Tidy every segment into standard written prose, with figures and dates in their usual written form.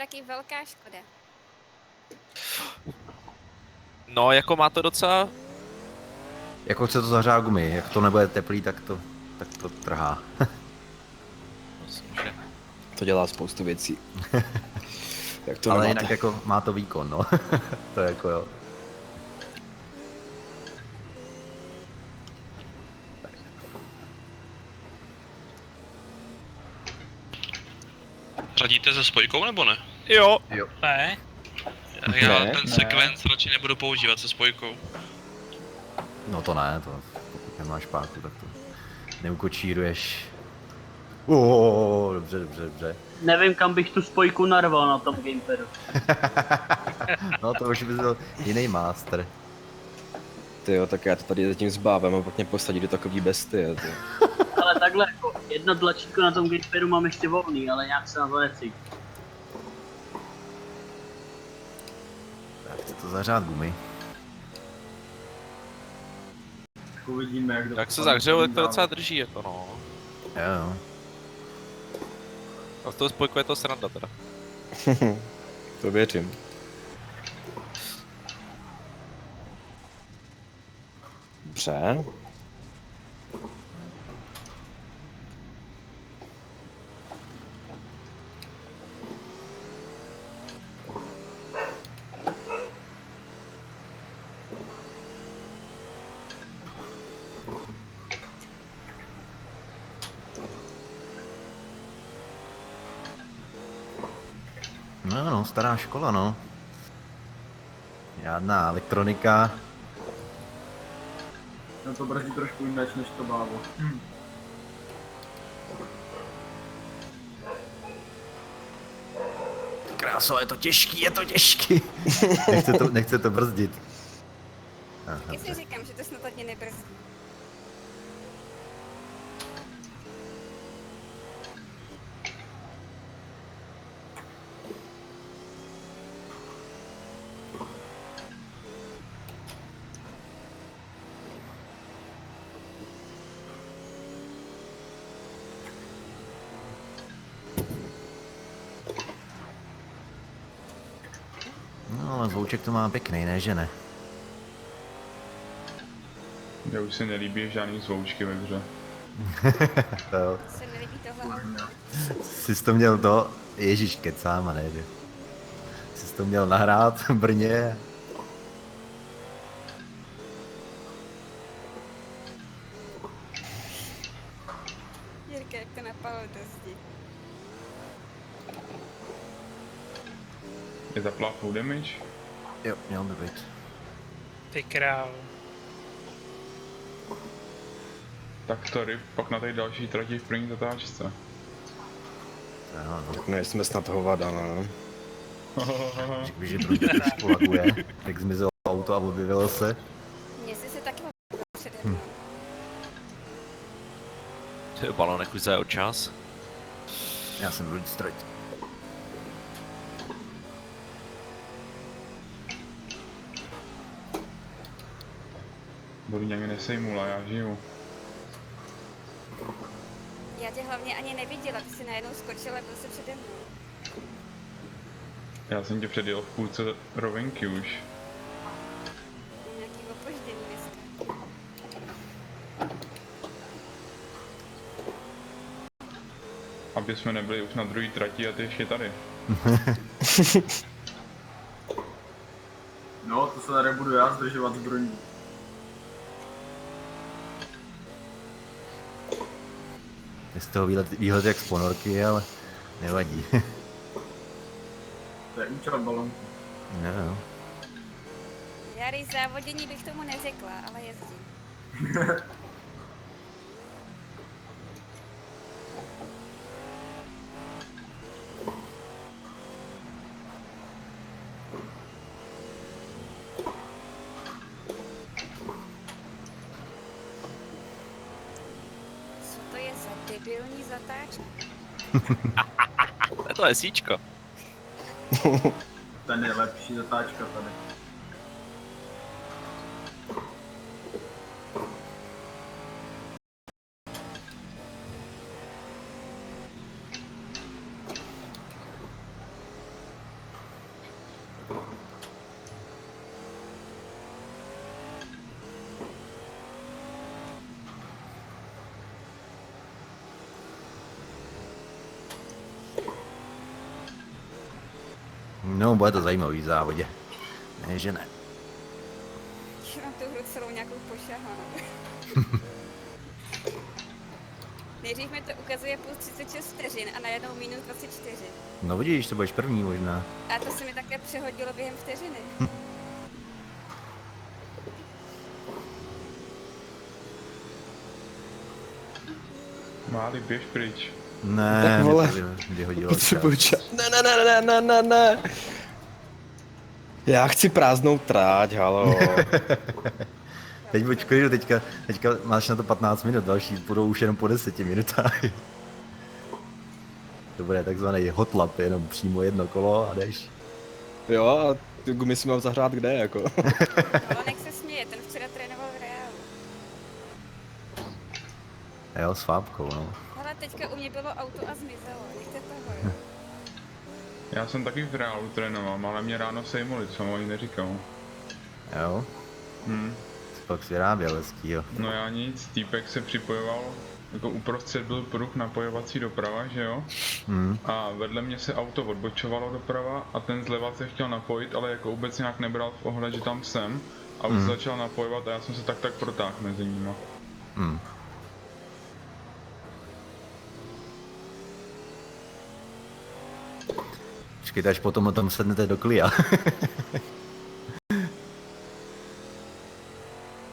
taky velká škoda. No, jako má to docela... Jako chce to zahřát gumy, jak to nebude teplý, tak to trhá. Myslím, že... To dělá spoustu věcí. Jak to Ale nemáte? jinak jako má to výkon, no. To je jako jo. Řadíte se spojkou nebo ne? Jo. Ne, Já Ne, ten sekvenc radši nebudu používat se spojkou. No to ne, to pokud nemáš páku, tak to neukočíruješ. Dobře. Nevím, kam bych tu spojku narval na tom gamepadu. No to už by byl jiný master. Tyjo, tak já to tady zatím zbávám a pak mě posadí do takový bestie. Ty. Ale takhle, jako jedno tlačítko na tom gamepadu mám ještě volný, ale nějak se na to necítím. Tak chce to zahřát gumy. Uvidíme, jak Jak se zahřejou, tak to docela drží, jako no. Jo. A s tou spojkou je to sranda teda. To věřím. Dobře. No, stará škola, no. Žádná elektronika. No to brzdí trošku jinak než to bávo. Kráso, je to těžký. Nechce to brzdit. Aha, Taky si říkám, že to snad hodně nebrzdí. No, ale zvouček to má pěkný, ne, že ne? Mně už se nelíbí žádný zvoučky ve hře. Jo. Se nelíbí tohle. Jsi to měl to, ježíš, kecám a nejde. Jsi to měl nahrát v Brně. Jirka, jak to napadlo do zdi. Je zaplá full damage? Jo, měl by být. ty král. Tak to ryb, pak na té další trati v první zatáčce. Jo, no. Tak nejsme snad hovada, no. Řekl bych, že druhý trošku laguje, jak zmizelo auto a objevilo se. Mně se taky přede mnou. Ty balonek už zajel čas. Já jsem byl strať. Bolí mě nesejmula, já žiju. Já tě hlavně ani neviděla, ty jsi najednou skočila a byl jsi přede mnou. Já jsem tě předjel v půlce rovinky už. Nějaký opoždění dneska. Aby jsme nebyli už na druhé trati a ty ještě tady. No, to se tady budu já zdržovat zbrojní. Je z toho výhled jak z ponorky, ale nevadí. To je účel balonku. Jo. Jary, závodění bych tomu neřekla, ale jezdím. Co to je za debilní zatáčka? To je síčko. Ten je lepší zatáčka tady. No, bude to zajímavý v závodě. Ne, že ne. Mám tu hru celou nějakou pošahanou. Nejdřív mi to ukazuje plus 36 vteřin a najednou minus 24. No vidíš, to budeš první možná. A to se mi takhle přehodilo během vteřiny. Máli, běž pryč. Ne, Tak mě vole. to vyhodilo. Potřebuji čas. Ne. Já chci prázdnou tráť, halo. Teď buď v klidu, teďka máš na to 15 minut, další budou už jenom po 10 minutách. To bude takzvaný hot lap, jenom přímo jedno kolo a jdeš. Jo, a ty gumy si mám zahrát kde, jako. Balonek se směje, ten včera trénoval v Reálu. Jo, s Fábkou, no. Ale teďka u mě bylo auto a zmizelo, nechte toho, jo. Já jsem taky v Reálu trénoval, ale mě ráno sejmuli, co oni neříkal. Jo, pak si vyráběl hezkýho. No já nic, týpek se připojoval, jako uprostřed byl pruh napojovací doprava, že jo? A vedle mě se auto odbočovalo doprava a ten zleva se chtěl napojit, ale jako vůbec nějak nebral v ohled, že tam jsem. A už začal napojovat a já jsem se tak protáhl mezi nimi. Počkejte, až potom o tom sednete do klia.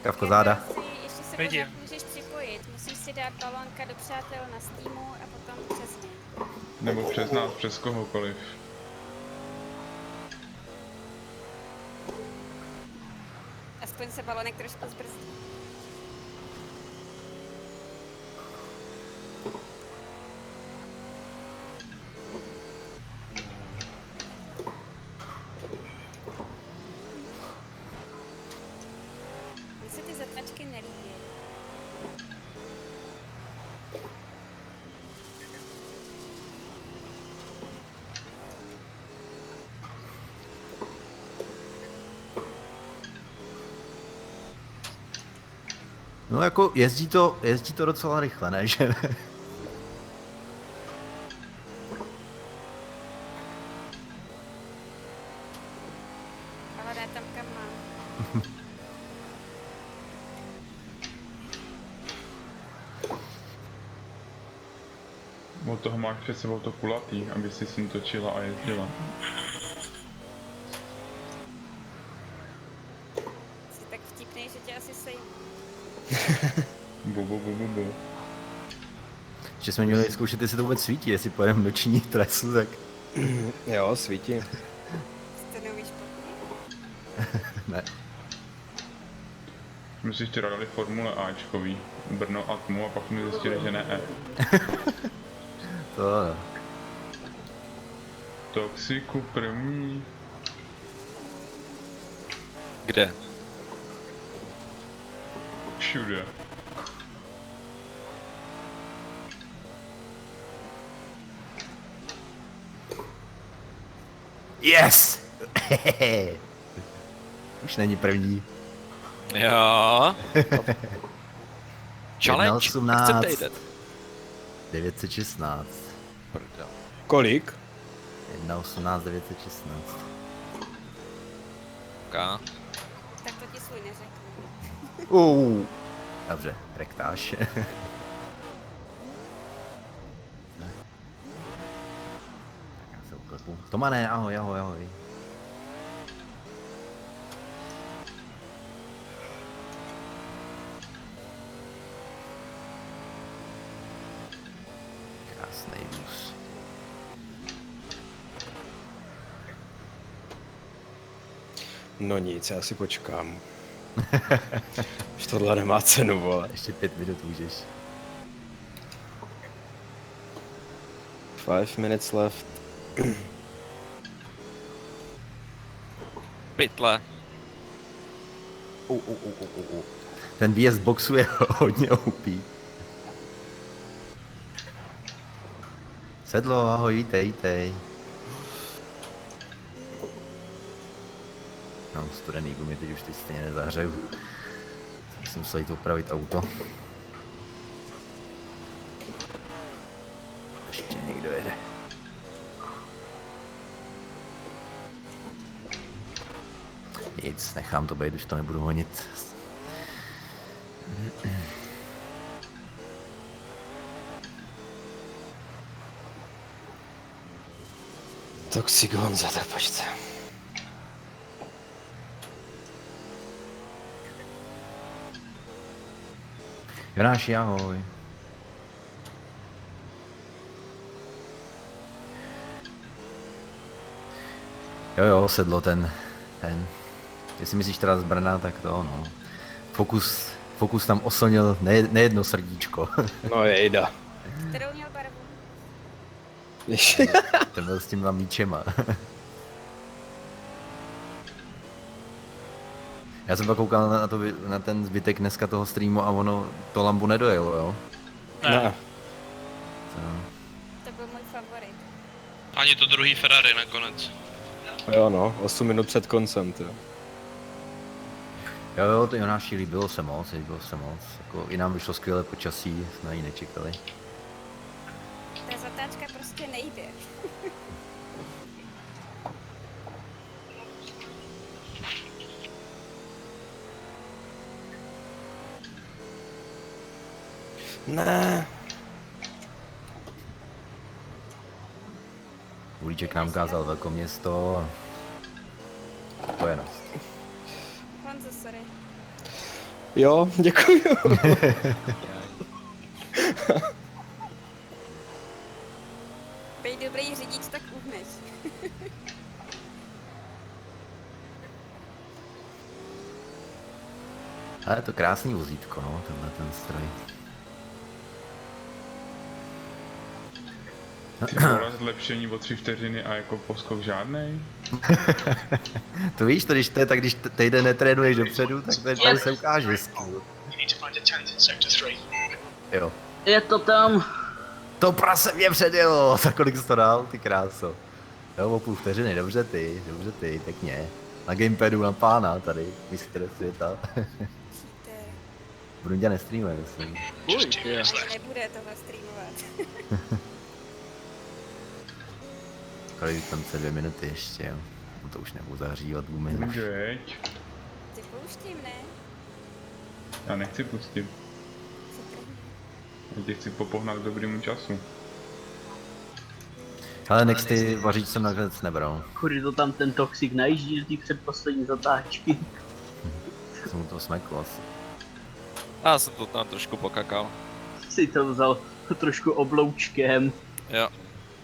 Kavko záda. Ještě se Vidím. pořád můžeš připojit, musíš si dát balónka do přátel na Steamu a potom přes ně. Nebo přes nás, přes kohokoliv. Aspoň se balonek trošku zbrzdí. Mně se ty zatáčky nelíbí. No jako jezdí to docela rychle, ne, že ne? Ale ne tam, kam mám. Od toho máš před sebou to kulatý, aby si s ním točila a jezdila. Jsi tak vtipnej, že tě asi sejmu. Bu. Že jsme měli zkoušet, jestli to vůbec svítí, jestli pojedeme noční trasu, tak Jo, svítí. Ty to neumíš popnout? ne. My si včera dali Formule Ačkový, Brno a Tmu a pak jsme zjistili, že ne. To no. Toxiku první. Kde? Všude. Yes! Už není první. Jo. Challenge? 1.18. Chcete jít? 916. Prdel. Kolik? 1.18, 916. Okay. Tak to ti svůj neřeknu. Dobře, rektáž. Tak já se uklepu. Tomane, ahoj. Krásný vůz. No nic, já si počkám. Už tohle nemá cenu, vole. Ještě 5 minut můžeš. 5 minutes left. Pytle. Ten výjezd boxu je hodně OP. Sedlo, ahoj, vítej. No, studený gumy, teď už ty stejně nezahřeju. Jsem musel jít opravit auto. Ještě někdo jede. Nic, nechám to být, už to nebudu honit. Toxic Honza, tak pojďte. Jonáši, ahoj. Jo, sedlo ten. Jestli myslíš teda z Brna, tak to no. Fokus tam oslnil nejedno srdíčko. No jejda. Kterou měl barvu? Ten byl s těma míčema. Já jsem pak koukal na ten zbytek dneska toho streamu a ono to Lambu nedojelo, jo? Ne. To byl můj favorit. Ani to druhý Ferrari nakonec. Jo no, 8 minut před koncem, ty. Jo, to Jonáši, líbilo se moc. Jako, i nám vyšlo skvělé počasí, jsme ji nečekali. Ta zatáčka prostě nejde. Ne. Ulíček nám ukázal velkoměsto. Spojenost. Honzo, sorry. Jo, děkuju. Bej dobrý řidič, tak uhneš. Ale je to krásný vozítko, no, tenhle ten stroj. Ty vole, zlepšení o 3 vteřiny a jako poskok žádnej? To víš, to když to je tak, když týden netrénuješ dopředu, tak tady se ukáže skill. Jo. Je to tam. To prase mě předjelo, za kolik jsi to dal, ty kráso. Jo, o půl vteřiny, dobře ty, pěkně. Na gamepadu na pána tady, mistr světa. Brunďa nestreamuje, myslím. Ani nebude tohle streamovat. Kolik tam se 2 minuty ještě, jo. No to už nebudu zahřívat vůbec. Jeď. Ty pouštím, ne? Já nechci pustit. Já tě chci popohnat k dobrému času. Ale nexty vaříč jsem nakonec nebral. Kudy to tam ten Toxic najíždí do té předposlední zatáčky. Jsem mu to smekl asi. Já jsem to tam trošku pokakal. Si to vzal trošku obloučkem. Jo.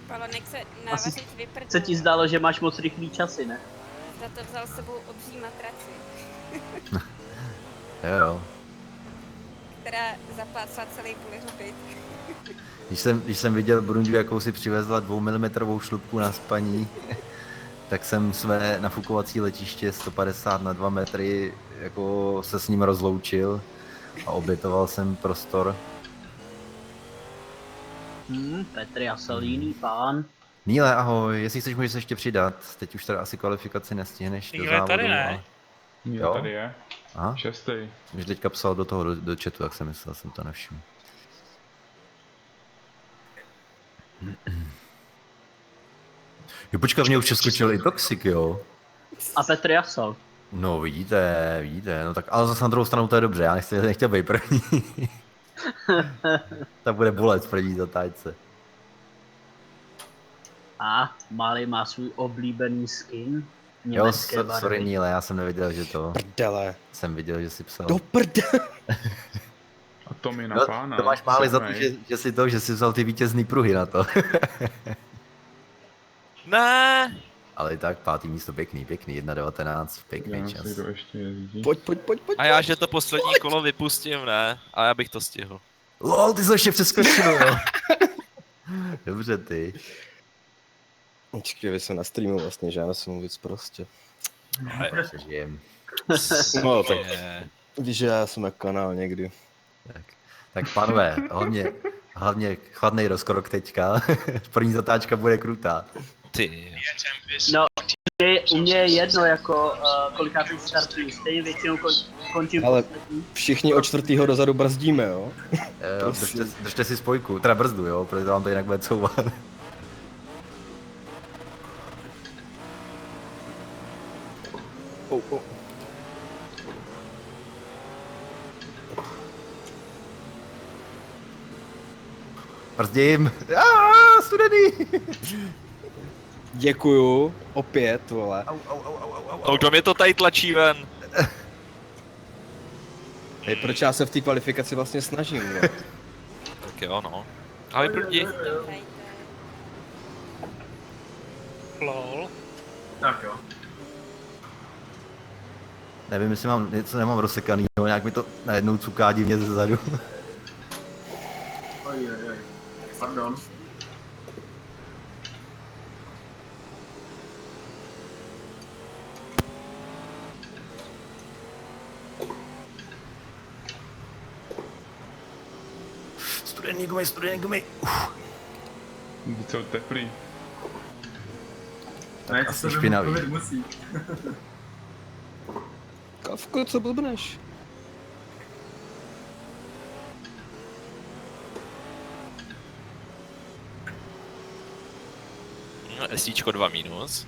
Palonek se návařit vyprdl. Se ti zdálo, že máš moc rychlý časy, ne? Za to vzal s sebou obří matraci, Jo. která zaplácla celý bullyhobit. Když jsem viděl Brundu, jakou si přivezla 2 mm šlupku na spaní, tak jsem své nafukovací letiště 150 na 2 metry jako se s ním rozloučil a obětoval jsem prostor. Petr Jaselíný, pán. Níle, ahoj, jestli chceš, můžeš se ještě přidat. Teď už teda asi kvalifikaci nestihneš do Níle závodu. tady ne. Ale... Jo, Jo? tady je. Aha, 6. už teďka psal do toho do chatu, jak jsem myslel, jsem to nevšiml. Jo, počkat, mě už přeskočil i Toxic, jo? A Petr Jasel. No vidíte, no tak, ale zase na druhou stranu to je dobře, já nechtěl být první. Tak bude bulec v první zatáčce. A Mali má svůj oblíbený skin. Jo, Německé barvy. sorry Níle, já jsem neviděl, že to... Prdele. Jsem viděl, že jsi psal. Do prdele. A to mi na No, pána. to máš máli za to, sedmej. že jsi vzal ty vítězný pruhy na to. Ne. Ale i tak, 5. místo pěkný, 1.19, pěkný Já čas. si to ještě jezdí. Pojď. A já, že to poslední kolo vypustím, ne? A já bych to stihl. LOL, ty jsi ještě přeskočil, jo. Dobře ty. Počkej, vy se na streamu vlastně, že já jsem víc prostě. Přežijem. No tak, Je. víš, že já jsem na kanál někdy. Tak pánové, hlavně chladnej rozkrok teďka. První zatáčka bude krutá. Ty. No, u mě je jedno, jako kolikátý startují, stejně většinou končím Ale- poslední. Všichni od 4. dozadu brzdíme, jo? Jo, držte si spojku, teda brzdu, jo, protože to vám to jinak bude couvat. brzdím. Studený. Děkuju, opět, vole. No kdo mě to tady tlačí ven? Hej, proč já se v té kvalifikaci vlastně snažím, no? Tak jo, no. Ale proti. Hrajte. Lol. Tak jo. Nevím, jestli mám něco nemám rozsekaný, nějak mi to najednou cuká divně ze zadu. Oj. Pardon. Studený gumy. Víc jsou teplý. Ne, asi to se špinavý. vymluvit musí. Kavko, co blbneš? No, SIčko 2 minus.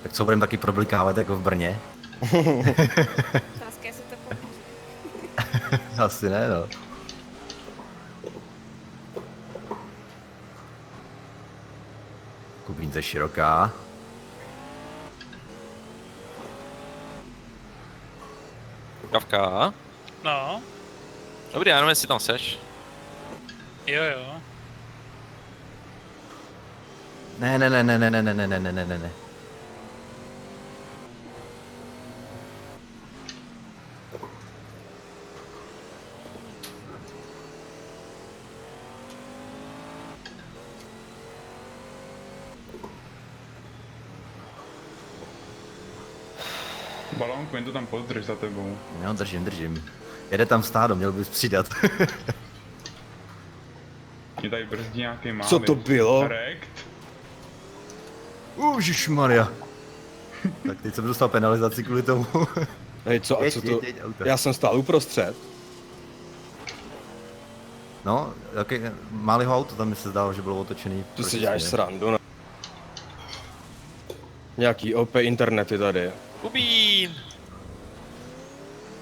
Tak co budeme taky problikávat jako v Brně? Otázka, jestli to pomůže. Asi ne, no. Kubínce široká. Kavka. No, Dobrý, já jenom jestli tam seš. jo, jo. Ne. Balónku, jen to tam pozdrž za tebou. Jo, držím. Jede tam stádo, měl bys přidat. Mě tady brzdí nějaký máli. Co to bylo? Rekt. Ježišmarja. Tak teď jsem dostal penalizaci kvůli tomu. Hej, co, a co to? Jeď, auto. Já jsem stál uprostřed. No, jaký, Máliho auto, tam mi se zdálo, že bylo otočený. Tu si proti děláš směru. srandu, no. Nějaký OP internety tady. Kubín!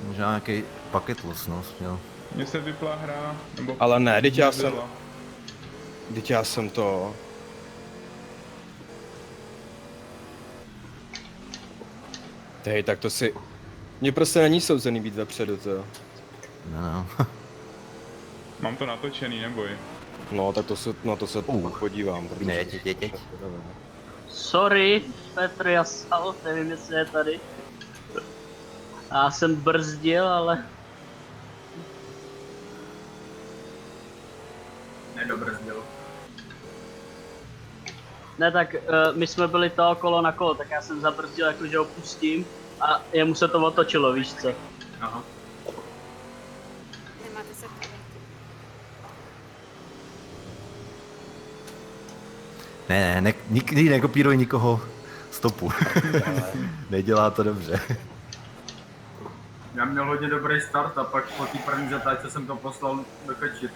Možná nějaký paket loss, no, směl. Mně se vypla hra, nebo... Ale ne, teď já jsem, nebyla. teď já jsem to... Hej, tak to si... Mně prostě není souzený být vepředu, to. No. Mám to natočený, neboj. No, tak to se, na to se podívám. protože- Ne, jeď. Sorry, Petr Jasal, nevím, jestli je tady. Já jsem brzdil, ale Nedobrzdil. ne, tak my jsme byli to kolo na kolo, tak já jsem zabrzdil, jakože ho pustím a jemu se to otočilo, víš co. Aha. Nemáte se tady. Ne, nikdy nekopíruj nikoho stopu. Nedělá to dobře. Já měl hodně dobrý start a pak po té první zatáčce jsem to poslal do kači.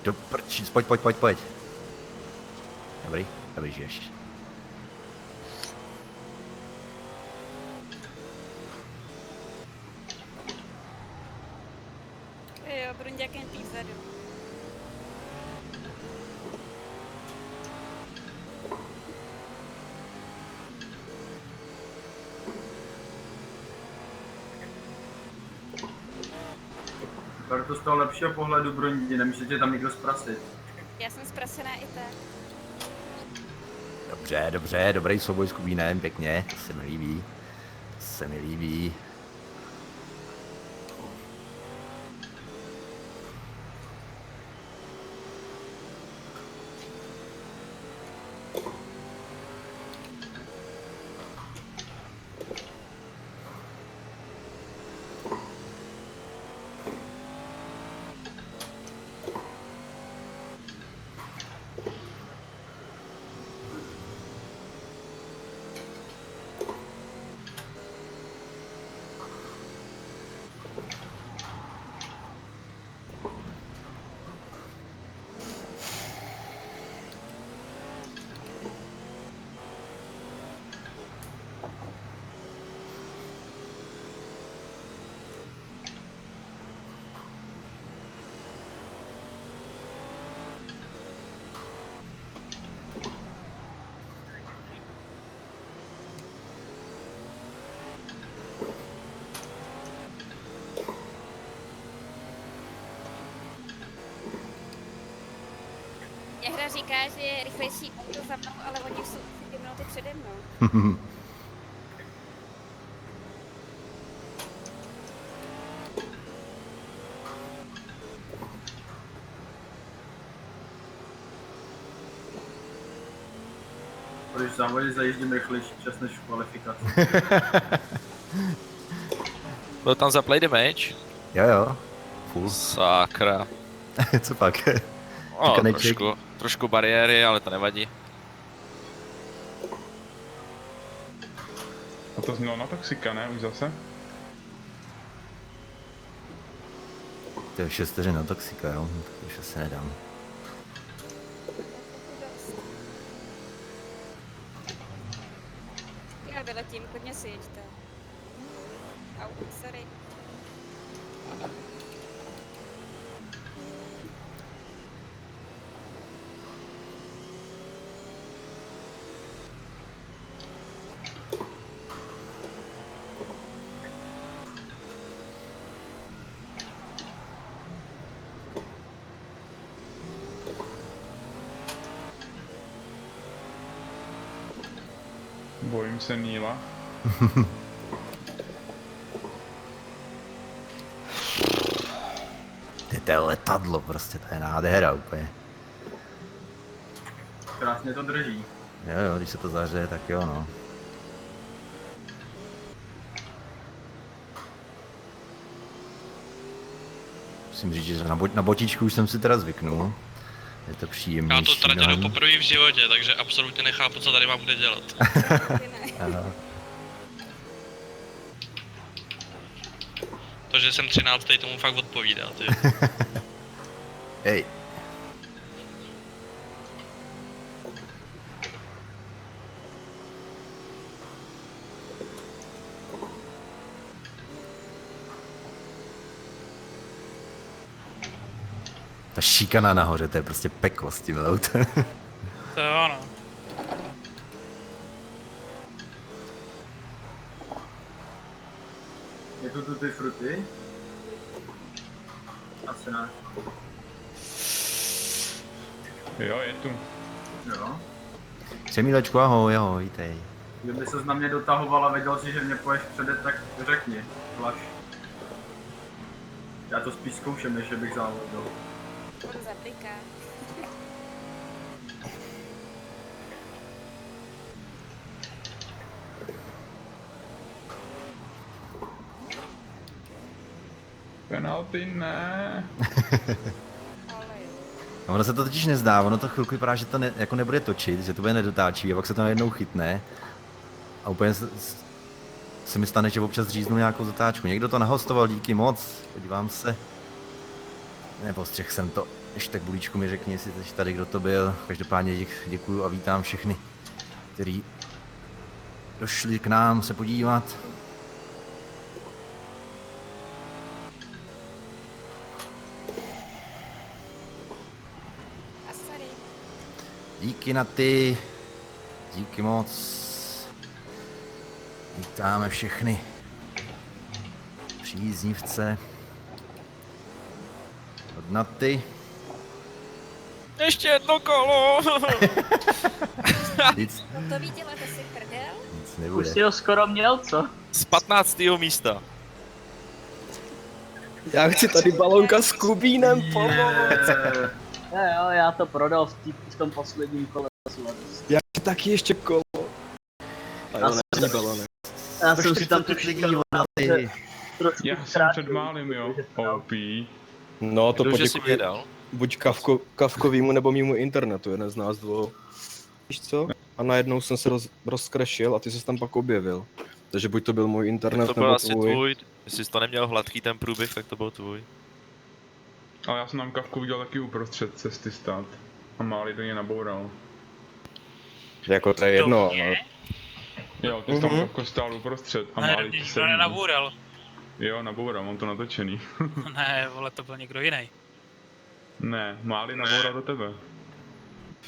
Do prčíc, pojď. Dobrý, žiješ. Jo, Brunďákem tý vzadu. Beru to z toho lepšího pohledu, Brundí, nemůže tě tam někdo zprasit. Já jsem zprasená i tak. Dobře, dobrý souboj s Kubínem, pěkně, to se mi líbí. teda říká, že je rychlejší auto za mnou, ale oni jsou asi 2 minuty přede mnou. Proč v závodě zajíždím rychlejší čas než v kvalifikaci? Byl tam za play damage? Jo, full. Sakra. Co pak? No, Kaneček. trošku bariéry, ale to nevadí. A to znělo na toxika, ne? Už zase? To je 6 vteřin na toxika, jo? To už asi nedám. Já vyletím, klidně si jeďte. Au, sorry. Bojím se Níla. To je letadlo prostě, to je nádhera úplně. Krásně to drží. Jo, když se to zahřeje, tak jo, no. Musím říct, že na botičku už jsem si teda zvyknul. Je to příjemnější. Já to tratěnu mnohem. poprvé v životě, takže absolutně nechápu, co tady mám kde dělat. Ty ne. Aha. To, že jsem 13. tomu fakt odpovídá, ty. Hej. Ta šikana nahoře, to je prostě peklo s tím autem. To jo, no. Je to tu ty fruty? Asi ne. Jo, je tu. Jo. Přemílečku, ahoj, ahoj, vítej. Kdyby ses na mě dotahoval a věděl si, že mě poješ předet, tak řekni. Vlaš. Já to spíš zkouším, než že bych závodil. On zapliká. Penalty ne. Ale jo. A ono se to totiž nezdá, ono to chvilku vypadá, že to jako nebude točit, že to bude nedotáčí a pak se to najednou chytne. A úplně se mi stane, že občas říznu nějakou zatáčku. Někdo to nahostoval, díky moc, podívám se. Nepostřehl jsem to. Ještě tak bulíčku mi řekni, jestli jsi tady, kdo to byl. Každopádně děkuju a vítám všechny, kteří došli k nám se podívat. A sorry. Díky na ty, díky moc. Vítáme všechny příznivce od Naty. Ještě jedno kolo! Nic, To ví děláte si prdel? nic Už nebude. si ho skoro měl, co? Z 15. místa. Já chci tady balonka s Kubínem, pomoct. Jo, já to prodal v tom posledním kole. Já chci taky ještě kolo. A jo, není balonek. Já jsem si tam tu říkal, trošku Já jsem zkrátil, před málem, jo. OP. No to Kdo, že si mě poděkuji dal? buď Kavkovýmu nebo mýmu internetu, jeden z nás dvou. Víš co? A najednou jsem se rozkrešil a ty ses tam pak objevil. Takže buď to byl můj internet To byl nebo asi tvůj. tvůj. Jestli jsi to neměl hladký ten průběh, tak to byl tvůj. Ale já jsem tam Kavku viděl taky uprostřed cesty stát. A Máli do něj naboural. Jako to je jedno, ale Jo, ty jsi tam Kavko stál uprostřed a Ne, Máli ti nikdo sednul. nenabůral. Jo, naboural, mám to natočený. Ne, vole, to byl někdo jiný. Ne, Máli naboural do tebe.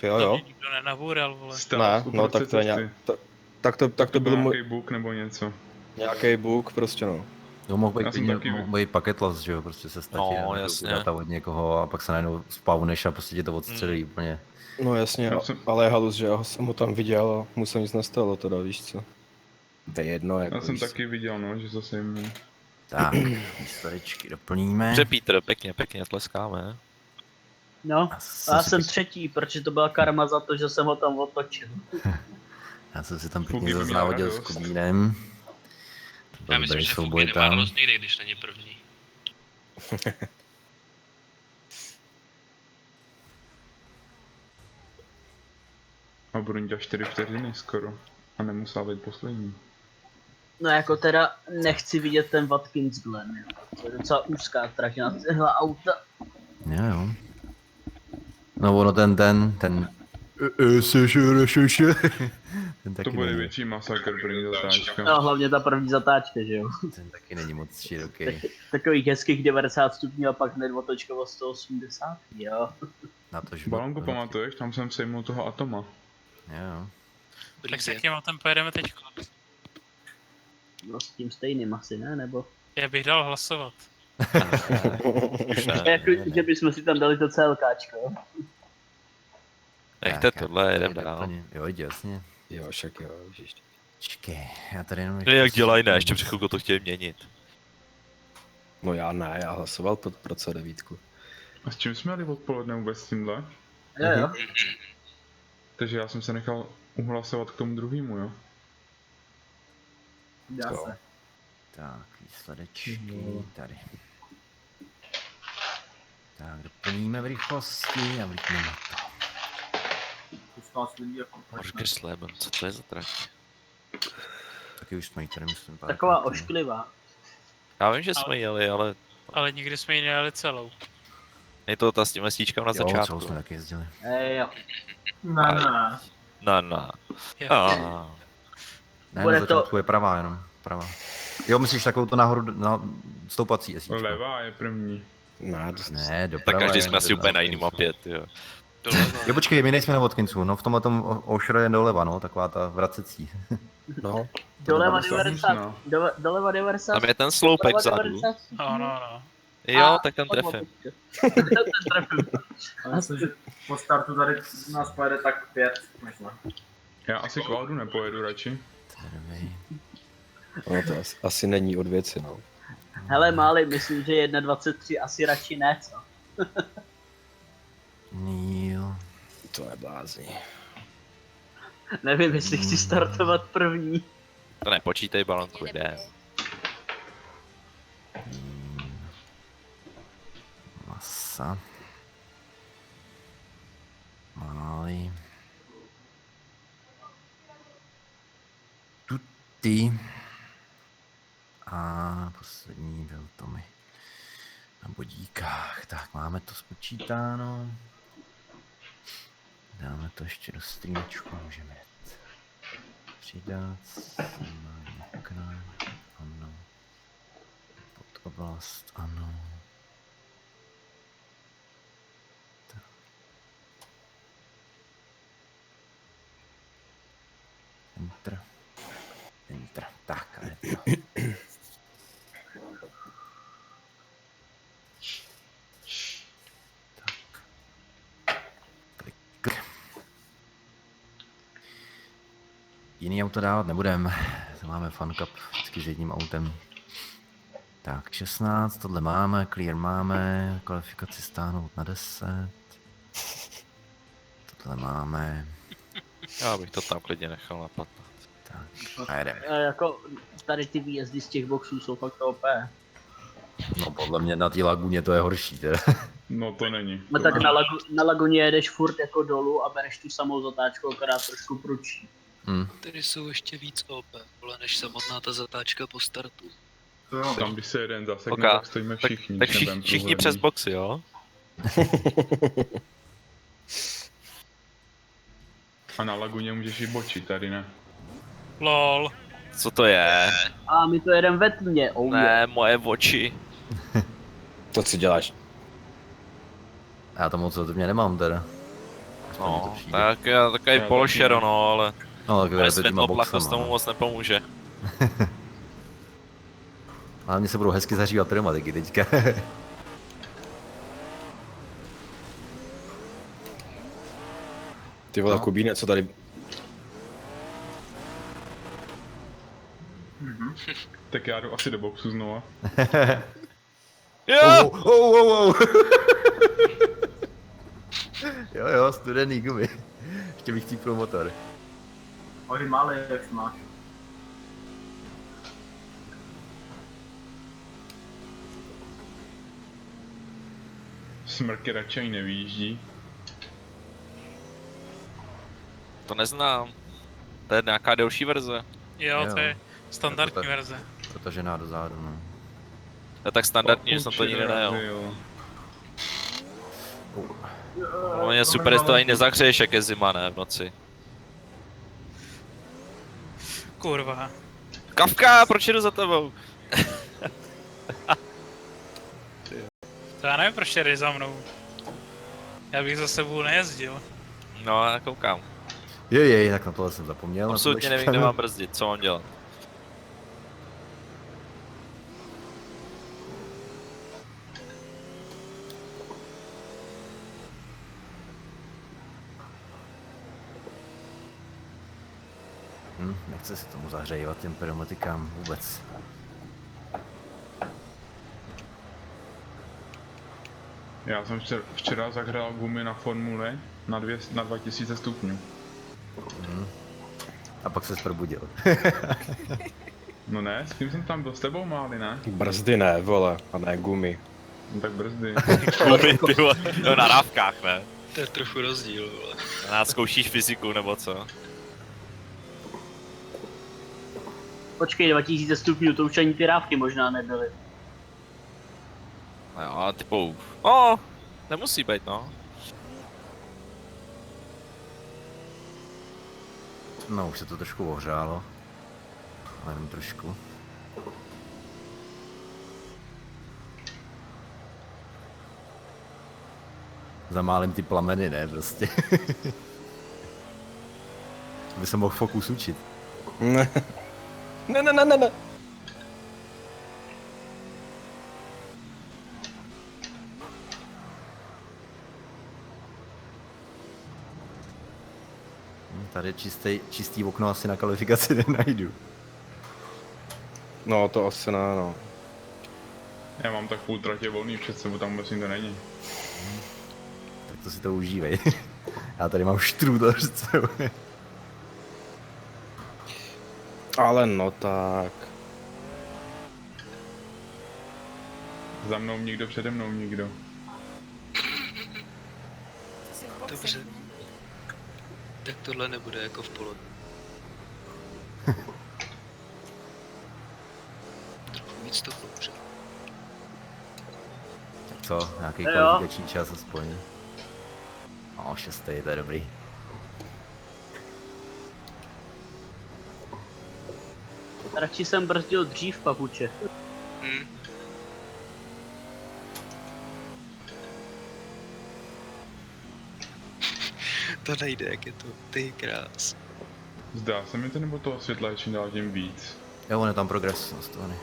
jo jo. Nikdo nenabůral, vole. Stál Ne, no uprostřed tak to je cesty. nějak, tak to byl byl můj nějaký buk nebo něco. nějaký bůh prostě no. No, mohl Já jsem taky- být paket loss, že jo, prostě se ztratí No, na jasně. data od někoho a pak se najednou spawneš a prostě tě to odstřelí úplně. No jasně, Já jsem- ale halus, že já jsem ho tam viděl a mu se nic nestalo teda, víš co. To je jedno, jako Já jsem víš co. taky viděl, no, že zase jim... Tak, výsledečky doplníme. Dobře, Peter, pěkně tleskáme. No, jsem já si jsem pěk- třetí, protože to byla karma za to, že jsem ho tam otočil. Já jsem si tam Fuky pěkně by měl zazávodil s radost. Kubínem. To byl Já myslím, dobrý že souboj Fuky nemá tam. radost nikdy, když není první. A budu mít 4 vteřiny skoro. A nemusela být poslední. No jako teda nechci vidět ten Watkins Glen, jo. To je docela úzká trať na tyhle auta. Jo. No ono ten ten To taky bude není, větší masakr, první zatáčka. No hlavně ta první zatáčka, že jo. ten taky není moc široký. Takových hezkých 90 stupňů a pak hned otočkovo 180, jo. Na to, že Balonku pamatuješ? Tam jsem sejmul toho Atoma. Jo. Tak se k těm autem pojedeme teď. No s tím stejným asi, ne? Nebo... Já bych dal hlasovat. Už ne. Jako, že bychom si tam dali to CLKčko. Nechte Tak, tohle, jedem tak dál. úplně- Jo, jasně. Jo, však jo, ježiš. Čekej, já tady jenom... Jak dělají, ne, ještě před chvilkou to chtěli měnit. No já ne, já hlasoval pro C9. A s čím jsme jeli odpoledne vůbec s tímhle? Jo, jo. Takže já jsem se nechal uhlasovat k tomu druhému, jo? Já se. Tak, výsledečky tady. Tak, doplníme v rychlosti a vlítneme na to. Pustá se lidí jako Horke Sleben, co to je za trať? Taky už jsme jí tady, myslím, pár Taková krát. ošklivá. Já vím, že jsme jeli, ale Ale nikdy jsme ji nejeli celou. je to ta s tím lesíčkem na Jo, celou začátku. jsme taky jezdili. Jo. Ne. Na. Jo. Ne, Bude na to- začátku je pravá jenom, pravá. Jo, myslíš takovou to nahoru, na stoupací esíčko? Levá je první. Ne, Ne, Tak doprava každý je jsme asi úplně na jiný mapě, jo. Jo, počkej, my nejsme na Watkinsu, no v tomhle tom Oshro je doleva, no, taková ta vracecí. no. Doleva To bylo 90, možná. doleva 90. Tam je ten sloupek doleva vzadu. 90. No. Jo, tak ten trefím. Ten trefím. Já myslím, že po startu tady nás pojede tak 5, možná. Já asi k Valdu nepojedu radši. No to asi není od věci, no. Hele, Máli, myslím, že 1.23 asi radši ne, co? Jo. To je blázní. Nevím, jestli chci startovat první. To nepočítej balonku, jde. Masa. Máli. Tutti. A poslední byl Tommy. Na bodíkách. Tak, máme to spočítáno. Dáme to ještě do streamečku, můžeme jet. Přidat. Máme okna. Ano. Podoblast, ano. Tak. Enter. Enter. Tak, a je to. Klik. Jiný auto dávat nebudem. To máme Fun Cup vždycky s jedním autem. Tak, 16, tohle máme, clear máme, kvalifikaci stáhnout na 10. Tohle máme. Já bych to tam klidně nechal na 15. Tak, a jedeme. Jako tady ty výjezdy z těch boxů jsou fakt OP. No podle mě na té laguně to je horší, teda. No to není. No tak na laguně jedeš furt jako dolů a bereš tu samou zatáčku, akorát trošku prudší. Tady jsou ještě víc OP, vole, než samotná ta zatáčka po startu. To jo. Tam, když se jeden zasekne, Ok, tak stojíme všichni. Tak když nebudem všichni průhledný. přes boxy, jo? A na laguně můžeš i bočit, tady ne. LOL. Co to je? A my to jedem ve tmě, Ne, moje oči. To co děláš? Já to moc od mě nemám teda. Aspoň mi to No, přijde. tak já takový Já pološero, taky ne. no, ale No, tak ale to těma světloplachnost boxama, tomu no. moc nepomůže. Ale mě se budou hezky zahřívat pneumatiky teďka. Ty vole, No. Kubíne, co tady... Tak já jdu asi do boxu znova. Jo! Jo, studený gumy. Ještě bych cípnul motor. Ori malý, jak se máš. Smrky radši nevyjíždí. To neznám. To je nějaká delší verze. Jo, Jo. to je standardní tak. verze. Protože do zádu, no. To je tak standardní, že jsem to nikdy nejel. Jo. No, je super, že to ani nezahřeješ, jak je zima, ne, v noci. Kurva. Kavka, proč jdu za tebou? To já nevím, proč jdeš za mnou. Já bych za sebou nejezdil. No, já koukám. Jej, tak na tohle jsem zapomněl. na Absolutně tohle nevím, kde špenu. mám brzdit, co mám dělat. Nechce se tomu zahřejvat těm pneumatikám vůbec. Já jsem včera zahrál gumy na formule na 2000 stupňů. A pak se probudil. No ne, s kým jsem tam byl, s tebou máli, ne? Brzdy ne, vole, a ne gumy. No tak brzdy. Kuby, ty vole. No, na rávkách, ne? To je trochu rozdíl, vole. Na zkoušíš fyziku, nebo co? Počkej, 2000 stupňů, to už ani ty rávky možná nebyly. No jo, typu... No, nemusí být, no. No, už se to trošku ohřálo. Ale jenom trošku. Zamálím ty plameny, ne, prostě. By se mohl fokus učit. Ne. Ne. Tady čistý okno asi na kvalifikaci nenajdu. No, to asi ne, no. Já mám tak půl tratě volný před sebou, tam vůbec to není. Tak to si to užívej. Já tady mám štrůdl před sebou. Ale no tak. Za mnou nikdo, přede mnou nikdo. To si v boxech, Dobře. ne? Tak tohle nebude jako v polo. Trochu víc to klouře. Co? Nějaký Jo. kvalifikační čas aspoň. No, 6. to je dobrý. Radši jsem brzdil dřív, papuče. Hm. To nejde, jak je to, ty krás. Zdá se mi to, nebo toho světla je čím dál tím víc. Jo, on je tam progres nastavený.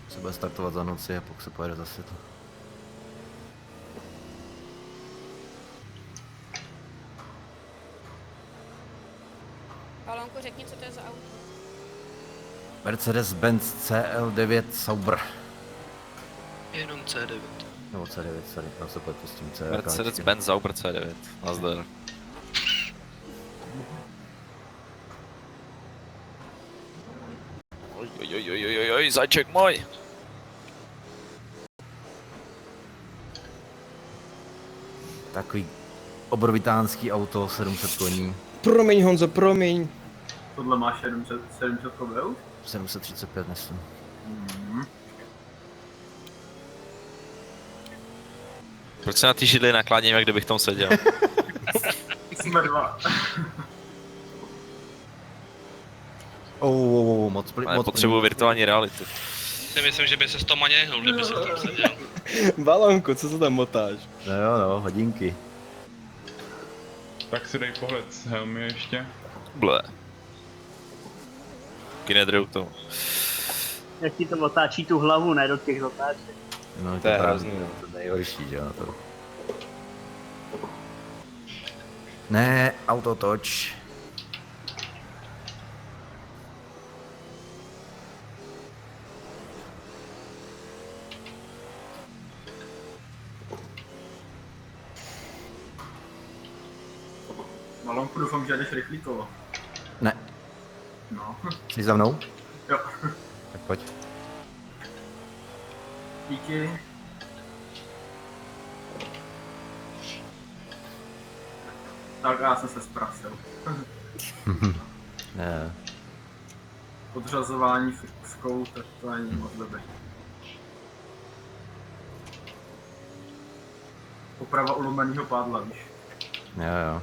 Se bude startovat za noci a pak se pojede za světlo. Palonku, řekni, co to je za auto. Mercedes-Benz CL9 Sauber. Jenom C9. Nebo C9, sorry, já se pletu s tím CL. Mercedes-Benz Sauber C9. Nazdar. Oj, zajček můj. Takový obrovitánský auto, 700 koní, Promiň, Honzo, promiň. Tohle má 700 kobil? 735 myslím. Proč se na ty židli nakláním, jak kdybych tam seděl? Jsme dva. Moc Potřebuju virtuální realitu. Si myslím, že by se s tom ani nehnul, kdyby se tam seděl. Balonku, co se tam motáš? No, hodinky. Tak si dej pohled z helmy ještě. Ble. Taky nedrou tomu. Jak ti to otáčí tu hlavu, ne do těch zatáček. No, To je právě hrozný, no. to nejhorší, že jo, to. Ne, autotoč. Na longku doufám, že jdeš rychlý kolo. Ne, No, jsi za mnou? jo. Tak pojď. Díky. Tak já jsem se zprasil. Ne, Podřazování fixkou, tak to není moc dobrý. Oprava ulomeného pádla, víš. jo.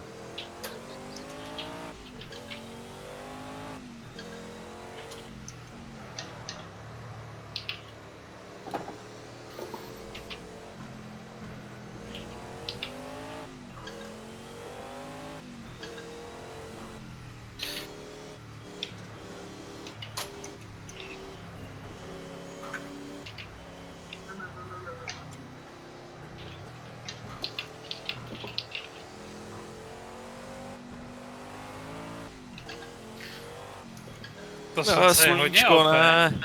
To slunce je hodně sluníčko, OP. ne.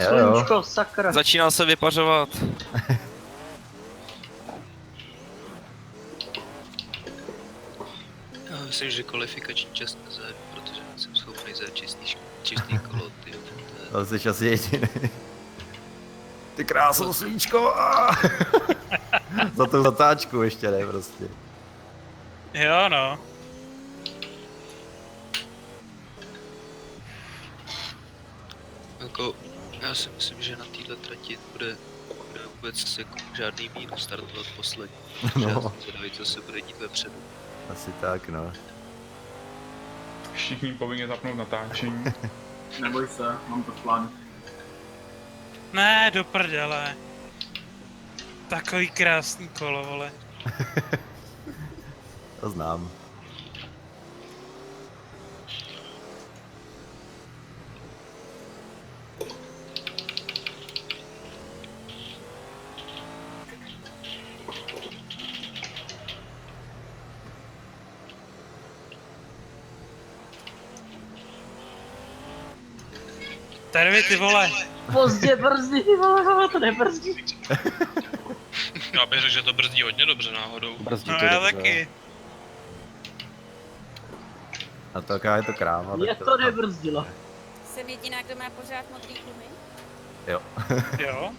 Sluníčko, sakra. Začíná se vypařovat. Já myslím, že kvalifikační čas nezajedu, protože jsem schopný zajet čistý kolo, ty. To jsi asi jediný. Ty krásou svíčko! Za tu zatáčku ještě ne prostě. Jo no. Jako, já si myslím, že na této trati bude vůbec jako žádný mínus startovat poslední. No. Já jsem zvědavý, co se bude dít vepředu. Asi tak, no. Všichni povinně zapnout natáčení. Neboj se, mám to v plánu. Ne, do prdele. Takový krásný kolo, vole. To znám. Tervy, ty vole. Pozdě brzdí, ty vole, to nebrzdí. Já bych řekl, že to brzdí hodně dobře náhodou. Brzdí No to já dobře. taky. A to jaká je to kráva. Mě tak to nebrzdilo. Jsem jediná, kdo má pořád modrý gumy. Jo. Jo.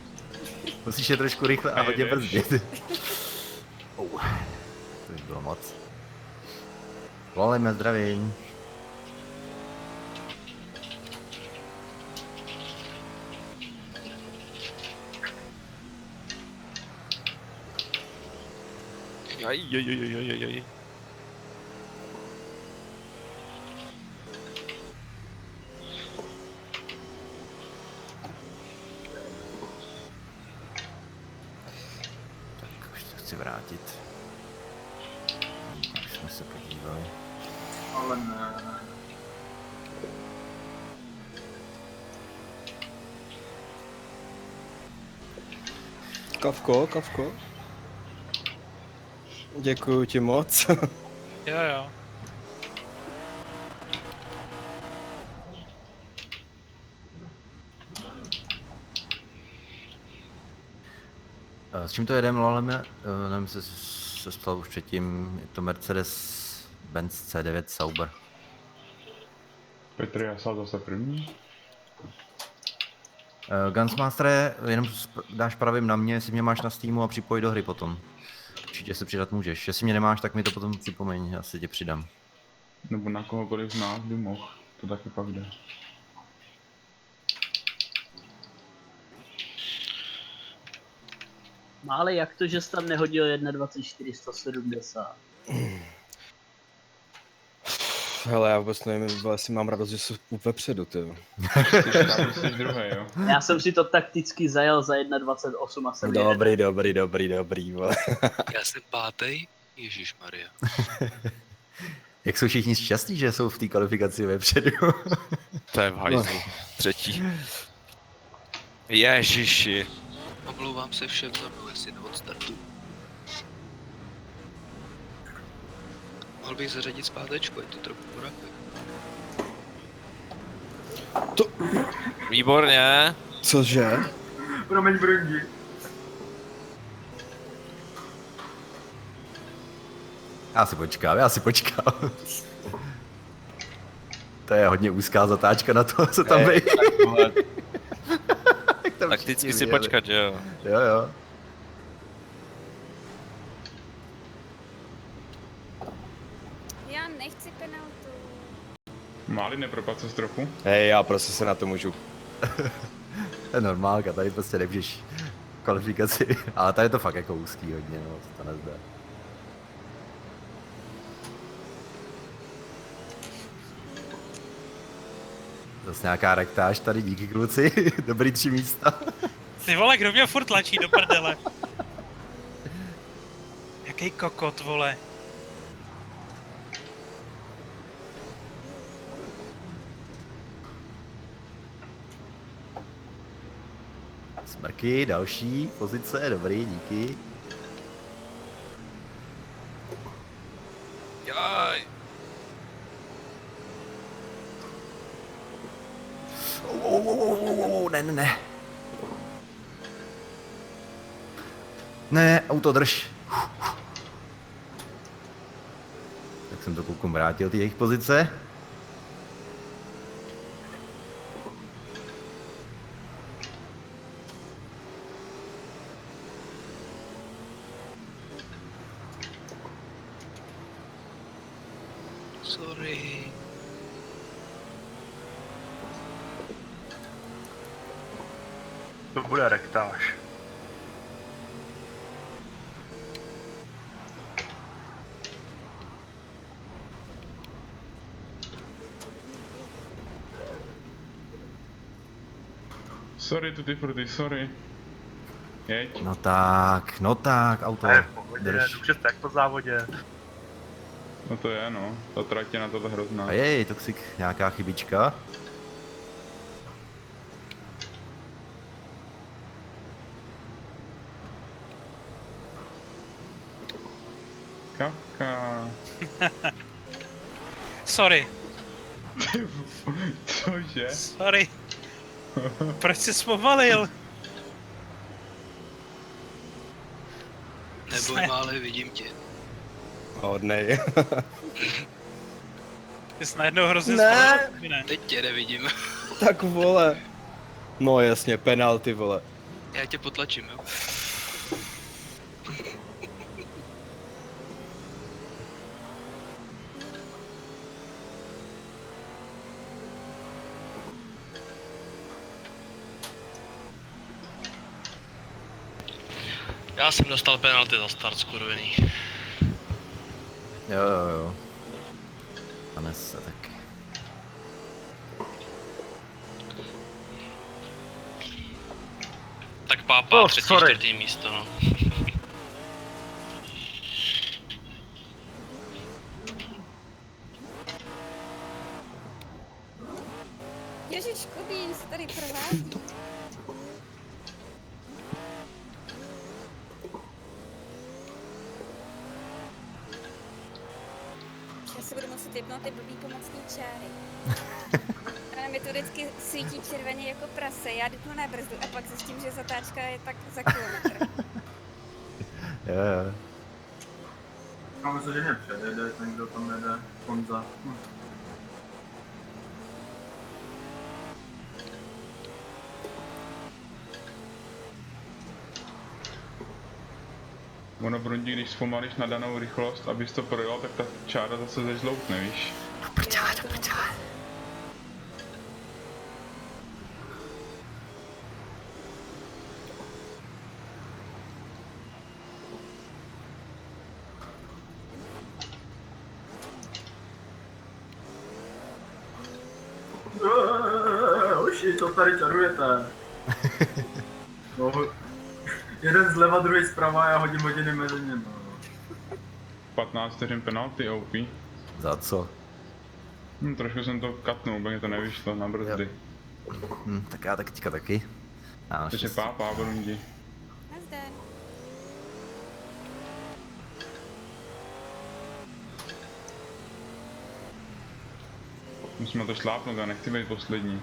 Musíš je trošku rychle a hodně Nejdeš. brzdit. To už bylo moc. Volejme, zdravím. Aj. Tak už se chci vrátit. Už jsme se podívali. Ale ne. Kavko. Děkuju ti moc. Jo. S čím to jedeme, Laleme? Nevím, se stalo už předtím. Je to Mercedes-Benz C9 Sauber. Petr, já jsem zase první. Gunsmaster, jenom dáš pravým na mě, jestli mě máš na Steamu a připoj do hry potom. Určitě se přidat můžeš. Jestli mě nemáš, tak mi to potom připomeň, já si tě přidám. Nebo na kohokoliv z nás by mohl. To taky pak jde. No ale jak to, že jsi tam nehodil 1.24 170? Hele, já vůbec nevím, jestli mám radost, že jsou vepředu, ty. Jsi druhý, jo. Já jsem si to takticky zajel za 1.28 a jsem Dobrý, vole. Já jsem pátej, Ježišmarja. Jak jsou všichni šťastní, že jsou v té kvalifikaci vepředu? To je v hajzlu. Třetí. Ježiši. Omlouvám se všem za mnou, jestli neodstartuju. Mohl bych zařadit zpátečku, je to trochu porápek. Výborně. Cože? Promiň, Brundi. Já si počkám. To je hodně úzká zatáčka na to, co tam vejde. Takticky si počkat, že jo. Jo. Já nechci penaltu. Máli nepropad se trochu. Hej, já prostě se na to můžu. To je normálka, tady prostě nemůžeš kvalifikaci. Ale tady je to fakt jako úzký hodně, no, to nezdá. Zase nějaká rektáž tady, díky kluci. Dobrý 3 místa. Ty vole, kdo mě furt tlačí do prdele? Jaký kokot, vole. Smrky, další pozice, dobrý, díky. Jaj. Ne. Ne, auto drž. Tak jsem to klukom vrátil, ty jejich pozice. Sorry. To bude rektáž. Sorry, tutti frutti, sorry. Jeď. No tak, auto. Ne, v pohodě, drž. už tak po závodě. No to je, no. Ta trať je na tohle hrozná. A jej, toxik, nějaká chybička. Kavka. Sorry, Cože? sorry. Proč jsi zpomalil? Neboj, Mále, vidím tě. Hodnej. Ty jsi najednou hrozně Ne. zpomalil, ne? Teď tě nevidím. Tak vole. No jasně, penalty vole. Já tě potlačím, jo. Já jsem dostal penalty za start, skurvený. Jo. Pane se taky. Tak pápá, třetí, sorry. čtvrtý místo, no. Ježiš, Kubín se tady provádí. Já si budu muset vypnout ty blbý pomocný čáry. Ale mi to vždycky svítí červeně jako prase. Já jdu na brzdu a pak zjistím, že zatáčka je tak za kilometr. Jo. Mám se, že mě předjede, ten kdo tam jede, Honza. Ono Brundi, když zpomalíš na danou rychlost, abys to projel, tak ta čára zase zežloutne, víš? Do prdele. Hoši, co tady čarujete? No, jeden zleva, druhý zprava, já hodím hodiny mezi nimi. 15 vteřin penalty OP. Za co? Trošku jsem to katnul, protože to nevyšlo na brzdy. Tak já teďka taky. A Takže pápá, Burundi. Nazdar. Musíme to šlápnout, já nechci být poslední.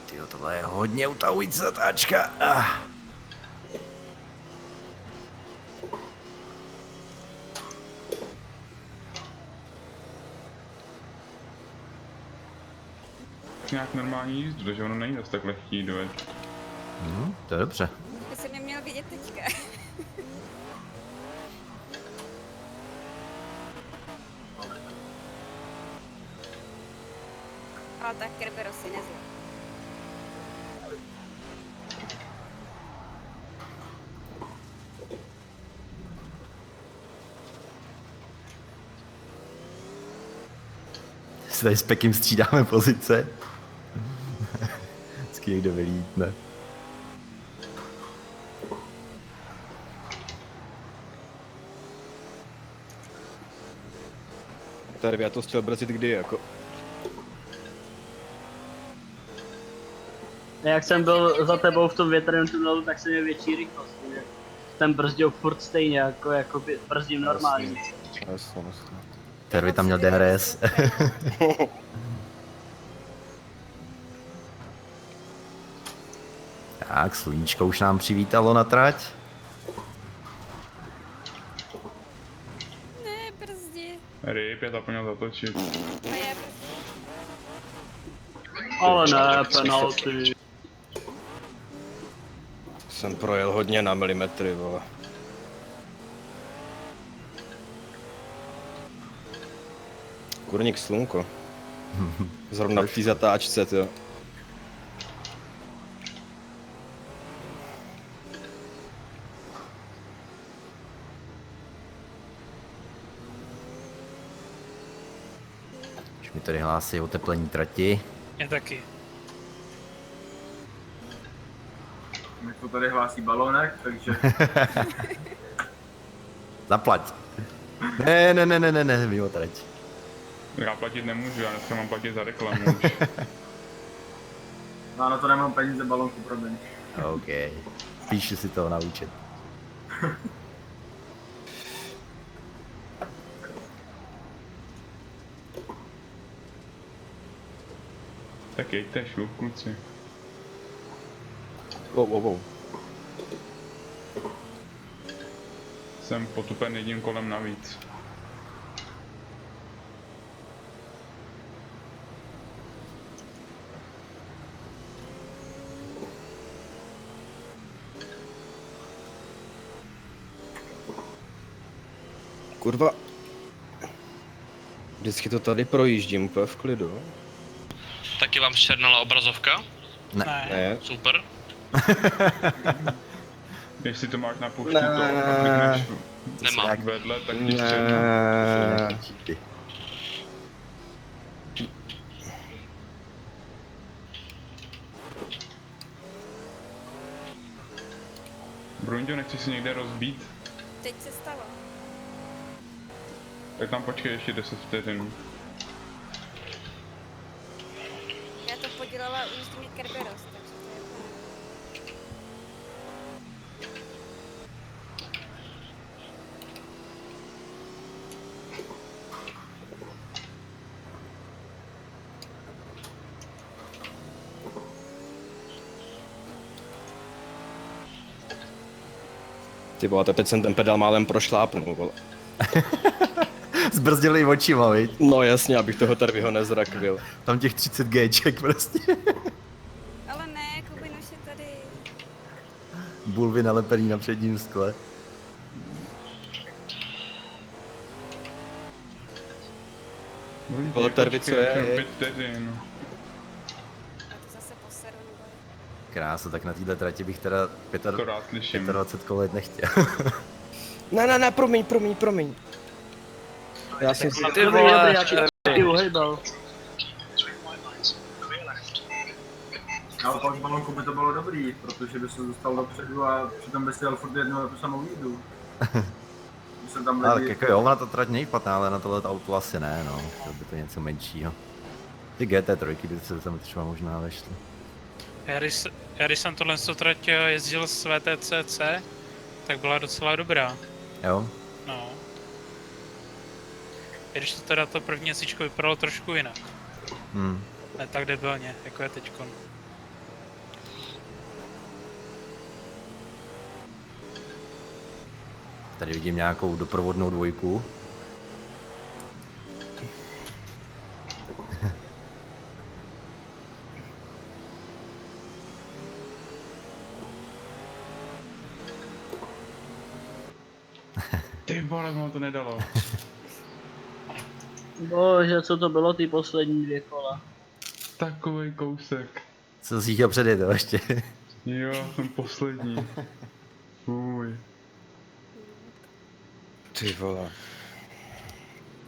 Tyjo, tohle je hodně utahující zatáčka. Nějak normální jízdu, takže ono není dost tak lehký dojet. To je dobře. To jsem neměl vidět teďka. Ale tak Kerbero si nezlo. Si tady s Pekim střídáme pozice. Vždycky někdo vylítne. Tady já to chtěl brzdit kdy jako. Jak jsem byl za tebou v tom větrném tunelu, tak jsem měl větší rychlost. Ten brzdil furt stejně, jako brzdím normálně. Jasně. Tervy tam měl DRS. Tak, sluníčko už nám přivítalo na trať. Ne, brzdi. Ryb, já zapomněl zatočit. A já brzdím. Ale ne, penalty. Jsem projel hodně na milimetry, vole. Kurník slunko. Zrovna v té zatáčce, jo. Už mi tady hlásí oteplení trati. Mě taky. Mi to tady hlásí balonek, takže... Zaplať. Ne, mimo trať. Já platit nemůžu, já dneska mám platit za reklamu už. Já na to nemám peníze, balonku promiň. OK. Píšu si to na účet. Tak jeďte, šlup, kluci. Wow. Jsem potupen jedním kolem navíc. Kurva. Vždycky to tady projíždím úplně v klidu. Taky vám zčernala obrazovka? Ne. Super. Když si to máš na pušti, to klikneš Nemám. vedle, tak ti střelí. Brunďo, nechceš si někde rozbít? Teď se stalo. Tak tam počkej ještě 10 vteřin. Já to podělala už mi Kerberos, takže to je úplně... Ty vole, teď jsem ten pedál málem prošlápnul, vole. Zbrzdili očima, viď? No jasně, abych toho Tervyho nezrakvil. Tam těch 30 Gček prostě. Ale ne, Kubin už je tady. Bulvy nalepený na předním skle. Vole, Tervy, co je? 5 vteřin. A to zase poseru nebo... Krása, tak na této trati bych teda To rád slyším. 25 kolet nechtěl. Ne, promiň. Já jsem si... Ty vole, já ti uhejbal. Naopak balonku by to bylo dobrý, protože by se dostal dopředu a přitom by si jel furt jednou jako samou jízdu. By se tam Ale lidi... tak jako jo, ona to trať není špatná, ale na tohle auto asi ne, no. To by to něco menšího. Ty GT3 by se tam třeba možná vešly. Já když jsem tohle trať jezdil s VTCC, tak byla docela dobrá. Jo? No. I když to teda to první měsíčko vypadalo trošku jinak. Ne tak debilně, jako je teďkon. Tady vidím nějakou doprovodnou dvojku. Ty vole, mu to nedalo. Bože, co to bylo ty poslední 2 kola? Takovej kousek. Co jsi chtěl předjet, jo, ještě? Jo, jsem poslední. Fuj. Ty vole.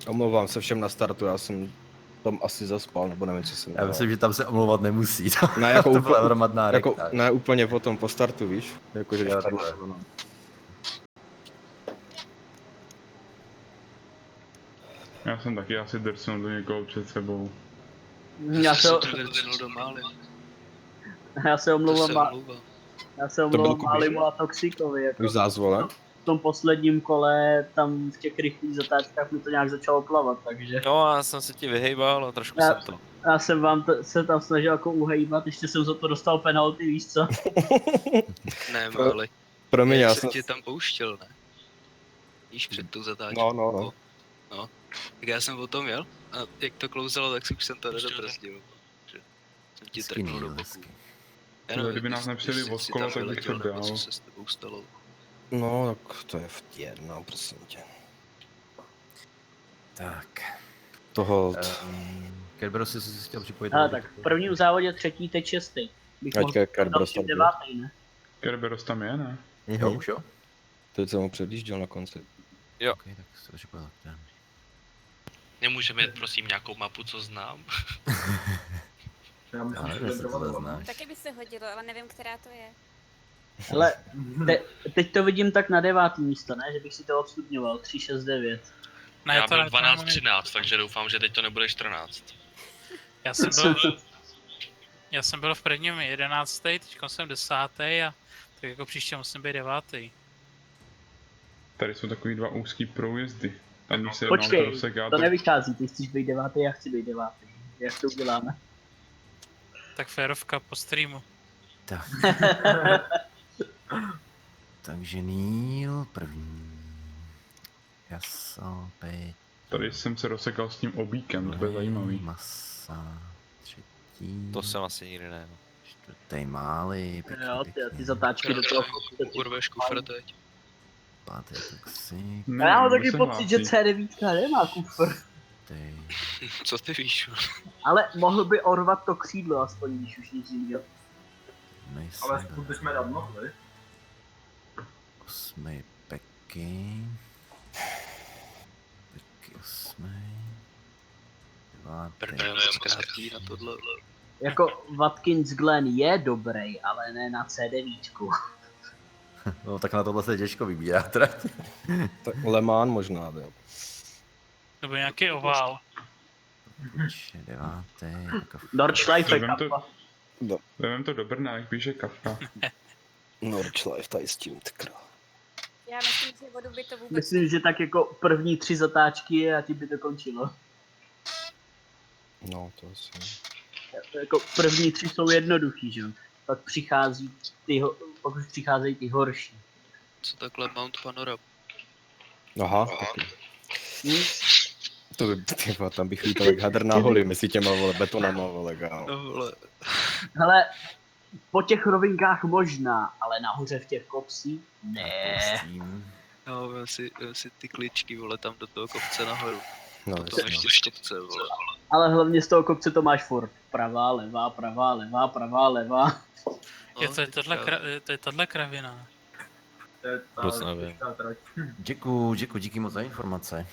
Omlouvám se všem na startu, já jsem tam asi zaspal, nebo nevím, co jsem Já dělal. myslím, že tam se omlouvat nemusí. Ne, jako to byla hromadná jako, rekta. ne úplně potom po startu, víš? Jakože Jo, tady. takhle. Já jsem taky asi drcnul do někoho před sebou. Já se, já se omlouvám, já se omlouvám Kubiš? Málimu a Toxikovi. Jako Už zázvole? v tom posledním kole, tam v těch rychlých zatáčkách mi to nějak začalo plavat, takže... No, já jsem se ti vyhejbal a trošku jsem to. Já jsem vám se tam snažil jako uhejbat, ještě jsem za to dostal penalty, víš co? Ne, ale Promiň, já jsem jsem... tě tam pouštěl, ne? Víš, před tou zatáčkou. No. No. Tak já jsem o tom jel a jak to klouzalo, tak si už jsem to nedobrzdil. Jsem ti trknul do boku. Já nevím, Kdyby nás nepřijeli jestli od jsi kola, tam tak bych to vyletěl, nebo dal. co se s tebou stalo. No, tak to je jedno, prosím tě. Tak. Toho... Kerberos, jsi si chtěl připojit? Ale tak v prvním závodě 3., teď 6. Bych Ať mohl Kerberos tam 9., ne? Kerberos tam je, ne? Jo, už jo? Teď jsem ho předjížděl na konci. Jo. Okay, tak se to připojil tak. Nemůžeme jít prosím nějakou mapu, co znám? Já myslím, Já že nevím, jestli tohle to znáš. Taky by se hodilo, ale nevím, která to je. Ale teď to vidím tak na 9. místo, ne? Že bych si to odstupňoval, 3, 6, 9. Ne, Já to byl ne, 12-13, takže doufám, že teď to nebude 14. Já jsem byl v prvním 11., teď jsem 10. a tak jako příště musím být 9. Tady jsou takový 2 úzký průjezdy. Tam když se jedná o Počkej, to rozseká, to nevychází, ty chceš být 9., já chci být 9. Jak to uděláme? Tak férovka po streamu. Tak. Takže Neil první. Jaso, Pej. Tady jsem se rozsekal s tím obíkem, to bude zajímavý. Masa. Třetí. To jsem asi nikdy ne. Čtvrtý Máli. Pěkný, Jo, pěkný. ty zatáčky do toho. Urveš kufr teď. Pátý Toxic. A já mám taky se pocit, že hlásí. C9 nemá kufr. Ty. Co ty víš? Ale mohl by orvat to křídlo aspoň, když už nic jiného. Ale spolu jsme dát mohli. 8. Peky. Peky 8. 9. Prdele, zkrátký na tohle. Jako Watkins Glen je dobrý, ale ne na C9. No tak na tohle se těžko vybírá trať. Tak Le Mans možná, jo. Nebo nějaký ovál. 9. Nordschleife Vem to- kappa. Vemem to do Brna, jak píše Kafka. Nordschleife tady s tím, ty král. Já myslím, že vodu by to vůbec... Myslím, že tak jako první 3 zatáčky a tím by to končilo. No, to asi. Jako první 3 jsou jednoduchý, že jo. Pak přichází pak už přicházejí ty horší. Co takhle Mount Panorama? Aha, taky. To by, ty vole, tam bych lítal jak hadr na holi, mezi těma, vole, betonama, vole, kámo. No vole. Hele, po těch rovinkách možná, ale nahoře v těch kopcích ne. No, vem si ty kličky, vole, tam do toho kopce nahoru. No, Potom ještě z kopce, vole. Ale hlavně z toho kopce to máš furt. Pravá, levá, pravá, levá, pravá, levá. No, Je to je tahle kravina. To je Vůbec nevím. ta trať. Děkuju, díky moc za informace.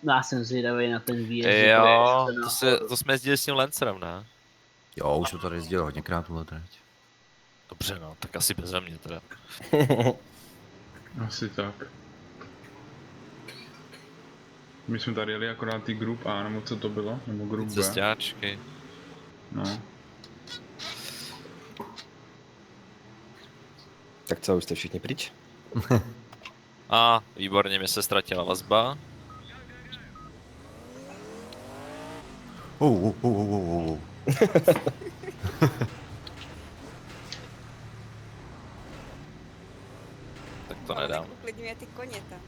Já jsem zvědavý na ten výjezd. Jo, to jsme jezdili s tím Lancerem, ne? Jo, už to tady jezdil hodněkrát tuhle trať. Dobře no, tak asi beze mě teda. Asi tak. My jsme tady jeli akorát ty Group A, nebo co to bylo? Nebo Group B? Cestáčky. No. Tak co, už jste všichni pryč? A, výborně, mi se ztratila vazba. Tak to nedám. Uklidňuje ty koně tam.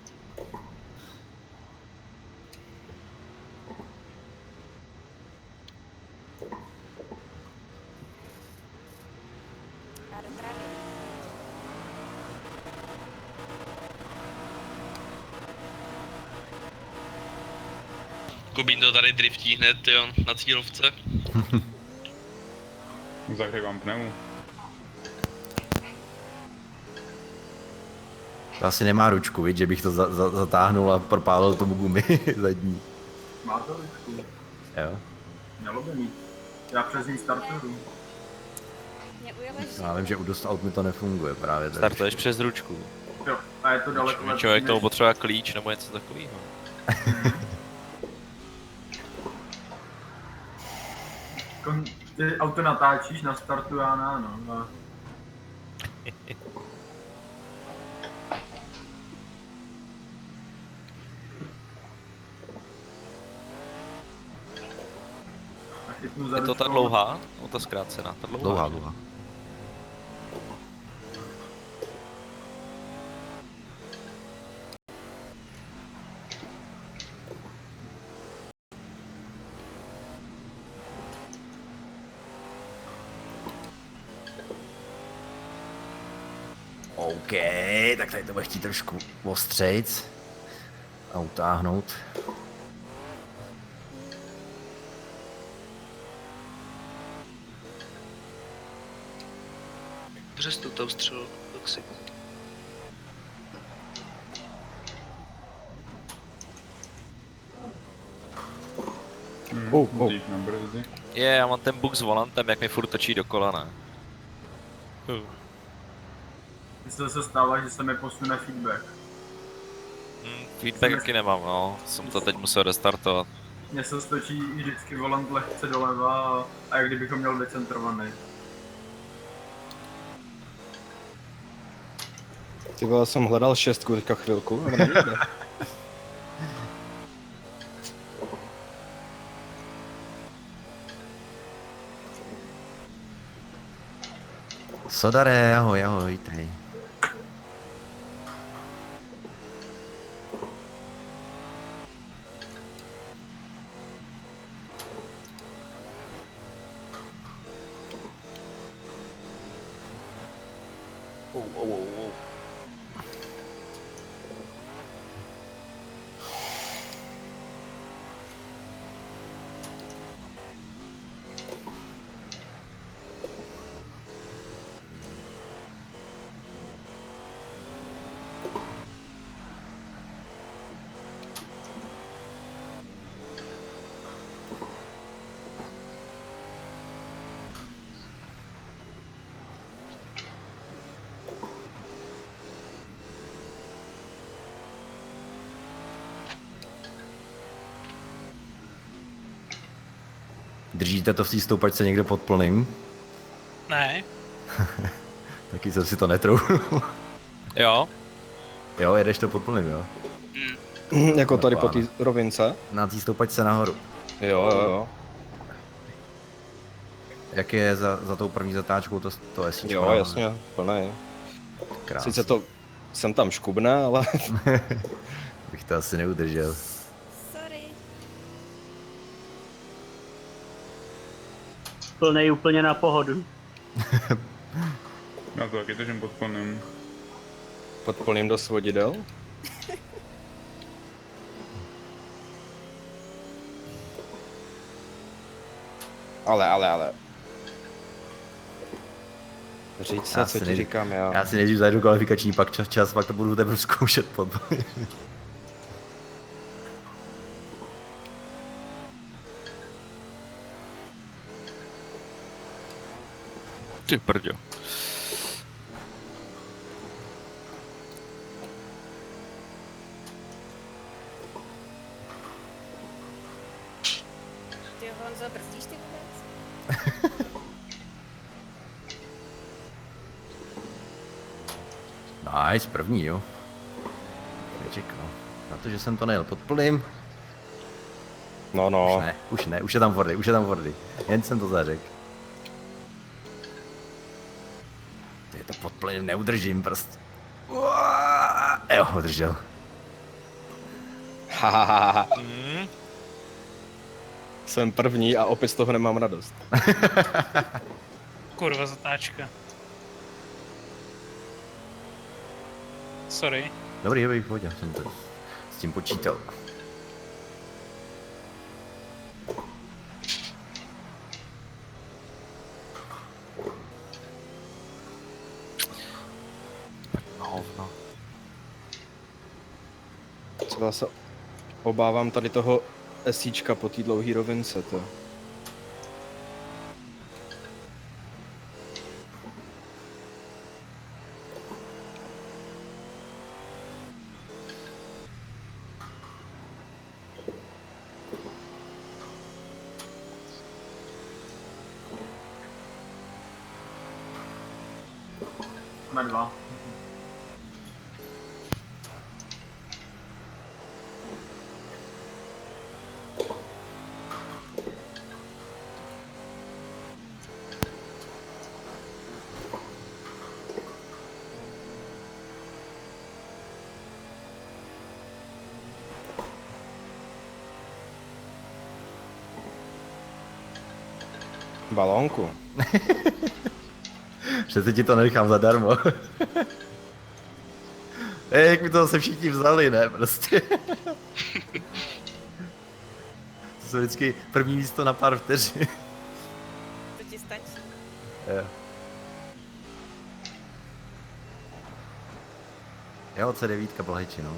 Kubín to tady driftí hned, jo, na cílovce. Zahřívám pneu. To asi nemá ručku, viď, že bych to zatáhnul a propálil tomu gumy zadní. Má to ručku. Jo. Mělo by mít. Já přes ní startuju. Mě ujela Já vím, že u dost aut mi to nefunguje právě. Startuješ přes ručku. Jo, a je to daleko lepší. Člověk tomu potřebuje klíč nebo něco takového. Ty auto natáčíš na startu, já ne, no. Je to ta dlouhá? No ta zkrácená, ta dlouhá. Dlouhá. OK, tak tady to bude chtít trošku ostřejc a utáhnout. Přes tu tam střelu, toxic. Já mám ten bug s volantem, jak mi furt točí dokola, ne? Mně se stává, že se mi posune feedback. Feedback taky nemám, no. Jsem to teď musel restartovat. Mně se stočí vždycky volant lehce doleva a jak kdybychom měl decentrovaný. Ty vole, jsem hledal 6 teďka chvilku, ale nejde. Sodare, ahoj, vítej. Držíte to v té stoupačce někde pod plným? Ne. Taky jsem si to netroufl. Jo. Jo, jedeš to pod plným, jo? Jako tady po té rovince? Na té stoupačce nahoru. Jo. Jak je za tou první zatáčkou to esíčko? Jo, jasně, plné. Krásný. Sice to jsem tam škubne, ale... Bych to asi neudržel. Sorry. Plnej úplně na pohodu. Já to taky držím pod plným. Pod plným do svodidel? Ale. Říct se, co ti říkám já. Já si nejdřív zajdu kvalifikační, pak čas, pak to budu teprve zkoušet pod. Ty prďo. Honzo, brzdíš ty vůbec? Nice, první, jo. Nečekal. Na to, že jsem to nejel pod plným. No. Už ne, už je tam Fordy. Jen jsem to zařekl. Ty to pod plným neudržím prostě. Jo, udržel. Hahaha. Jsem první a opět z toho nemám radost. Kurva, zatáčka. Sorry. Dobrý, pojď, jsem to s tím počítal. Hovno. Co se obávám tady toho SIčka po té dlouhý rovince, to. Jsme 2. Balónku. Přece ti to nechám zadarmo. Jak mi to zase všichni vzali, ne? Prostě. To jsou vždycky první místo na pár vteřin. To ti stačí. Jo, C9 Blaheči, no.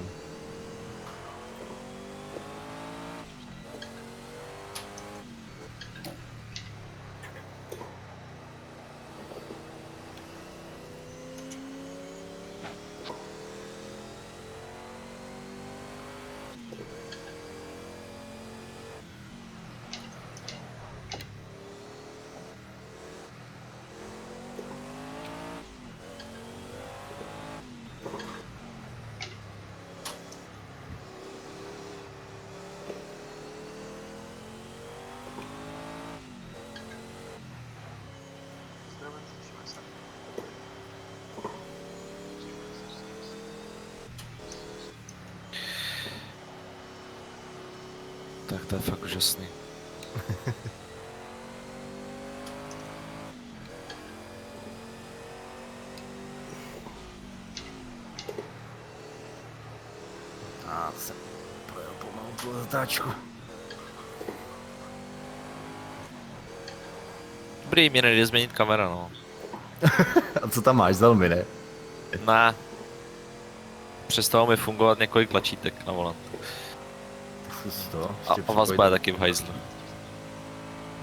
Tak to je fakt úžasný. A jsem projel pomalu tu zatáčku. Dobrý, mě nejde změnit kamera, no. A co tam máš, zelmy, ne? Ne. Přestalo mi fungovat několik tlačítek na volant. Zkus to. A vazba je taky v hajzlu.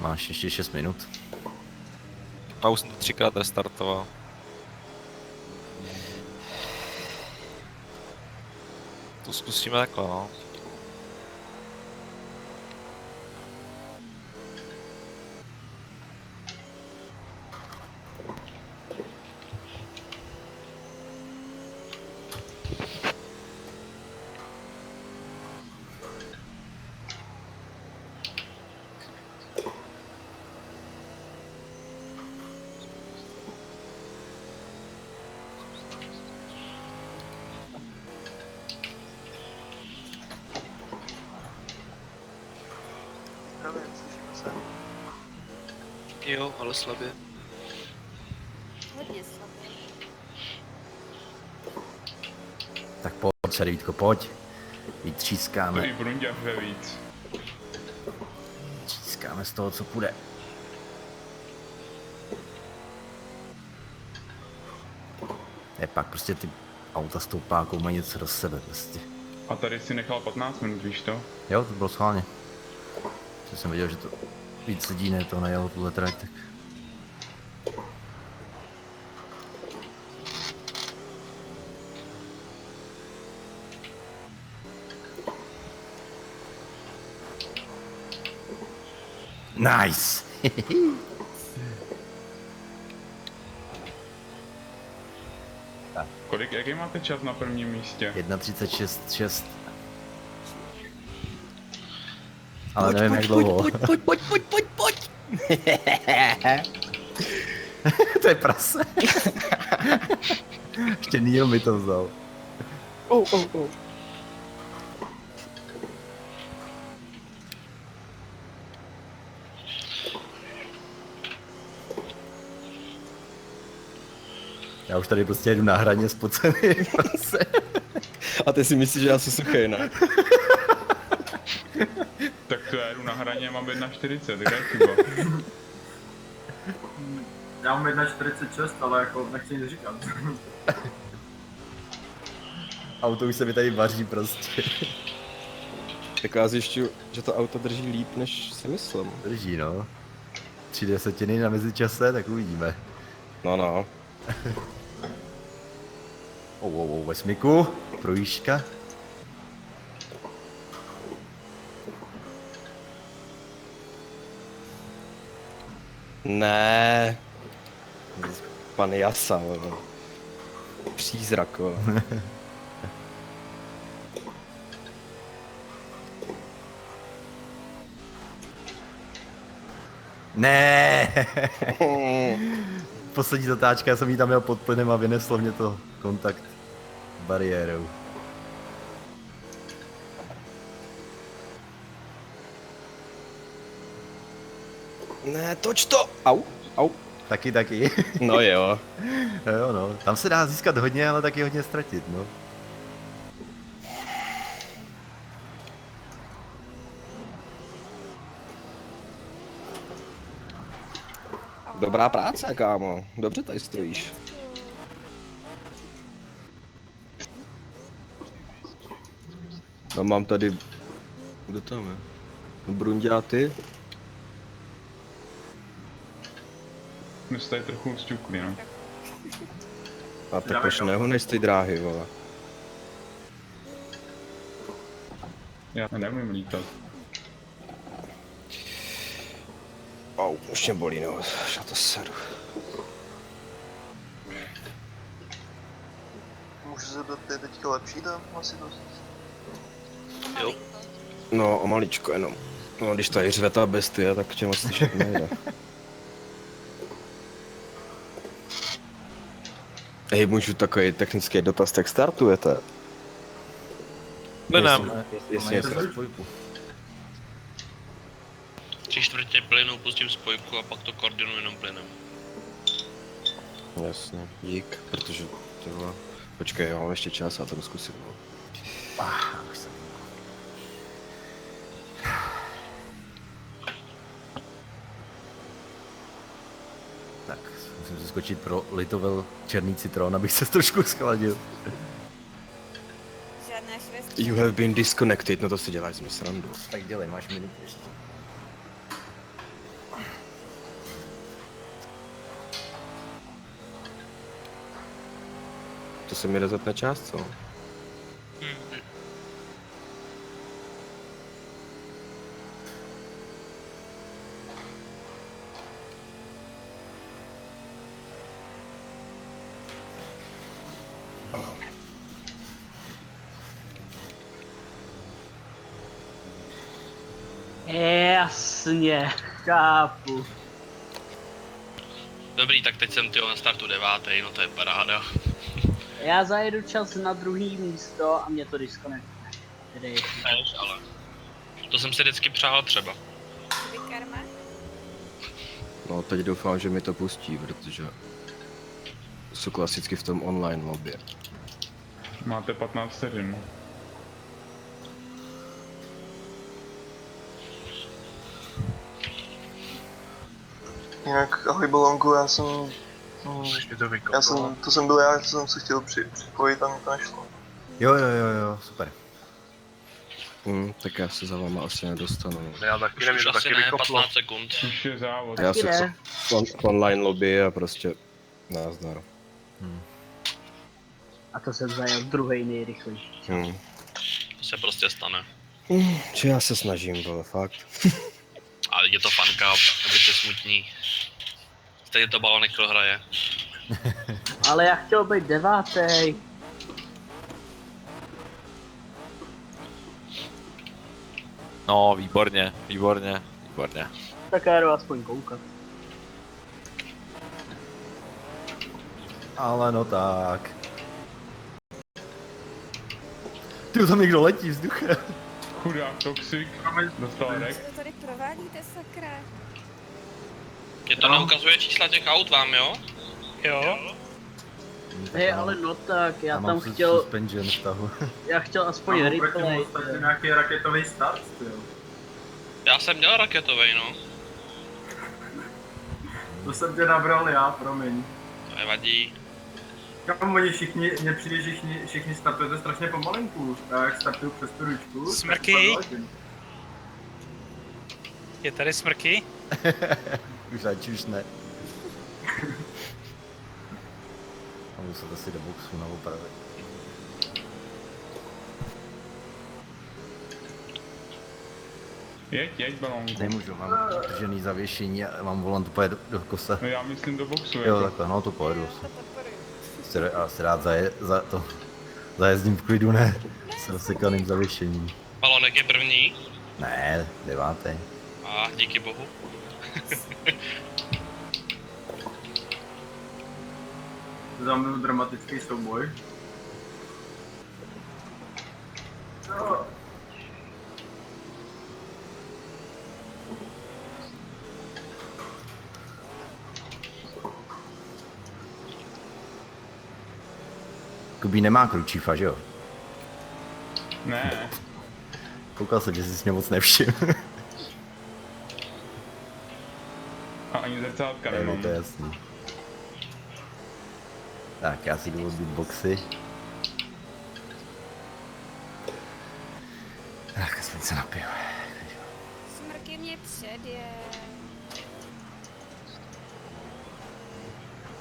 Máš ještě 6 minut. A už jsem to 3krát restartoval. To zkusíme takhle, no. Jo, ale slabě. Hodně slabě. Tak pojď, Servítko, pojď. Vytřískáme. To i Brunďa hře víc. Třískáme z toho, co půjde. Je pak prostě ty auta s tou pákou mají něco do sebe prostě. A tady si nechal 15 minut, víš to? Jo, to bylo schválně. Že jsem viděl, že to víc lidí ne to najelo tuhle trať, tak... Nice. Jaký máte čas na prvním místě? 1:36,6. Ale nevím jak dlouho. Pojď. To je prase. Ještě Neil mi to vzal. Oh. Já už tady prostě jedu na hraně spocený. A ty si myslíš, že já jsem suchej, ne? Tak to já jdu na hraně, mám 1:40, kde je chyba? Já mám 1:46, ale jako nechci nic říkat. Auto už se mi tady vaří prostě. Tak já zjišťuju, že to auto drží líp, než si myslím. Drží no. 3/10 na mezičase, tak uvidíme. No. Ve smyku, projížďka. Ne. Pan Jasa, vole. Přízrak, vole. Ne. Poslední zatáčka, já jsem jí tam měl pod plynem a vyneslo mě to kontakt s bariérou. Ne, toč to! Au. Taky. No jo. Jo no, tam se dá získat hodně, ale taky hodně ztratit, no. Dobrá práce, kámo. Dobře tady stojíš. No mám tady... Kdo tam je? Brunďa, ty? My jsme tady trochu sťukli, no. A tak už nehonej z té dráhy, vole. Já nevím lítat. Au, už mě bolí, no. Já to seru. Můžu se zeptat, je teďka lepší ta hlasitost? Jo. No, o maličko jenom. No, když tady řve ta bestie, tak tě moc slyšet nejde. Hej, můžu takový technický dotaz, jak startujete? Plynem. Jestli něco. 3/4 plynu pustím spojku a pak to koordinuji jenom plynem. Jasně, dík, protože tohle... Počkej, já mám ještě čas, já to zkusím. Tak, musím si skočit pro Litovel černý citron, abych se trošku schladil. Žádná švestka. You have been disconnected, no to si děláš z mě srandu. Tak dělej, máš minutu ještě. To se mi rezetne čas, co? Jasně, chápu. Dobrý, tak teď jsem tyho na startu 9, no to je paráda. Já zajedu čas na druhý místo a mě to diskonektuje. Ale to jsem si vždycky přál třeba. Karma? No, teď doufám, že mi to pustí, protože jsou klasicky v tom online lobby. Máte 15 vteřin. Jinak, ahoj Bolonku, já jsem... to jsem byl já, co jsem se chtěl připojit a mi to nešlo. Jo, super. Tak já se za váma asi nedostanu. Já taky nevím, to taky vykoplo. 15 sekund. Už je závod. Já se online lobby a prostě názdar. A to jsem zajel druhej nejrychlejší. To se prostě stane. Že já se snažím, vole, fakt. A je to fun cup, nebuďte smutní. Stejně to balonek prohraje. Ale já chtěl být 9. No, výborně, výborně, výborně. Tak já jdu aspoň koukat. Ale no tak. Ty tam někdo letí vzduchem. Chudák Toxic, dostal rek. Co to tady provádíte, sakra? Je to neukazuje čísla těch aut vám, jo? Jo. Hej, ale no tak, já tam mám chtěl, suspension stahu. já chtěl aspoň Mám replay. proti ostatně nějaký raketový start, jo. Já jsem měl raketovej, no. To jsem tě nabral já, promiň. To nevadí. Kam oni všichni, mně přijde, že všichni startujete strašně pomalinku. Já jak startuju přes tu ručku, Smrky? tak to zaletím. Je tady smrky? Už radši už ne. A muset asi do boxu na opravy. Jeď balónku. Nemůžu, mám držený zavěšení a mám volant úplně do kose. No já myslím do boxu, Jo, takhle, no to pojedu. Já si rád zajezdím v klidu, ne? S rozsekaným zavěšením. Balonek je první. Ne, 9. A díky bohu. Za mnou dramatický souboj. No. Kubí nemá kručífa, že jo? Ne. Koukal jsem, že jsi mě moc nevšiml. A ani zrcátka Jo, nemám. to je jasný. Tak, já si jdu odbít boxy. Tak, aspoň se napiju. Smrky mě předje.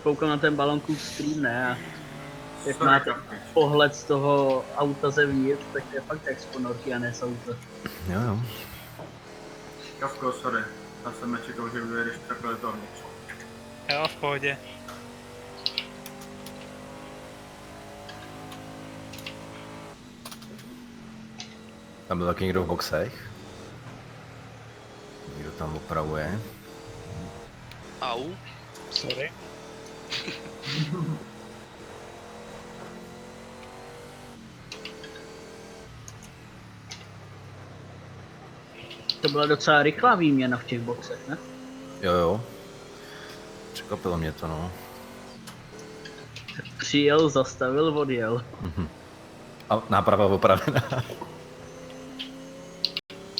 Koukám na ten balonku stream, ne? A jak máte pohled z toho auta zevnitř, tak to je fakt jak z ponorky a ne z auta. Jo, jo. Kavko, sorry. Já jsem nečekal, že ujedeš takhle to vnitř. Jo, v pohodě. Tam byl taky někdo v boxech. Někdo tam opravuje. Au. Sorry. To byla docela rychlá výměna v těch boxech, ne? Jo, jo. Překvapilo mě to, no. Přijel, zastavil, odjel. A náprava opravená.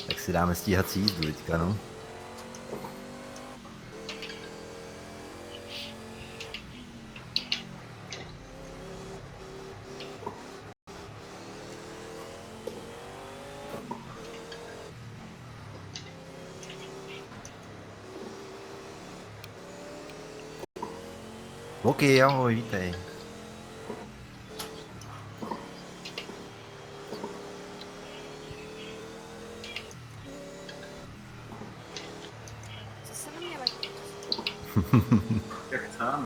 Tak si dáme stíhací jízdu teďka, no. OK, ahoj, vítej. Co se na mě letí? Jak sám.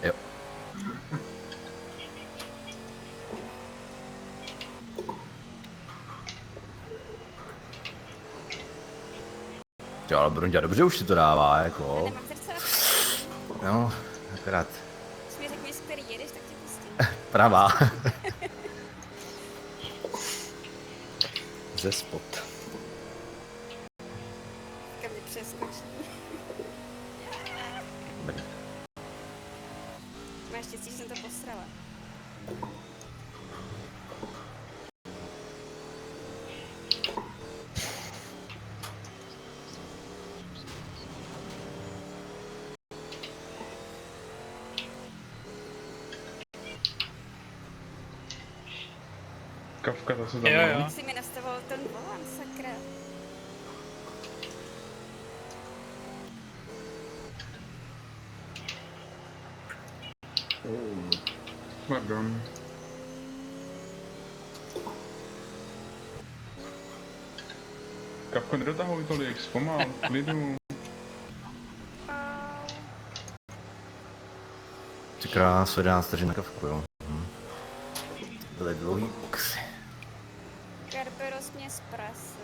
Jo. Jo, ale Brunďa, dobře už si to dává, jako. Nemám zrcátko. No, akorát Když mi řekneš, z který jedeš, tak tě pustím. pravá. Ze spod. Kam mě přeskočí. Dobrý. Máš štěstí, že jsem to posrala. Kavka zase za Jo, mnou. jo. Jsi mi nastavoval ten volant, sakra. Pardon. Kavko, nedotahuj tolik, zpomal, klidu. Třikrát 11 vteřin na Kavku, jo. Byly dlouhý boxy. Kerberos mě zprasil.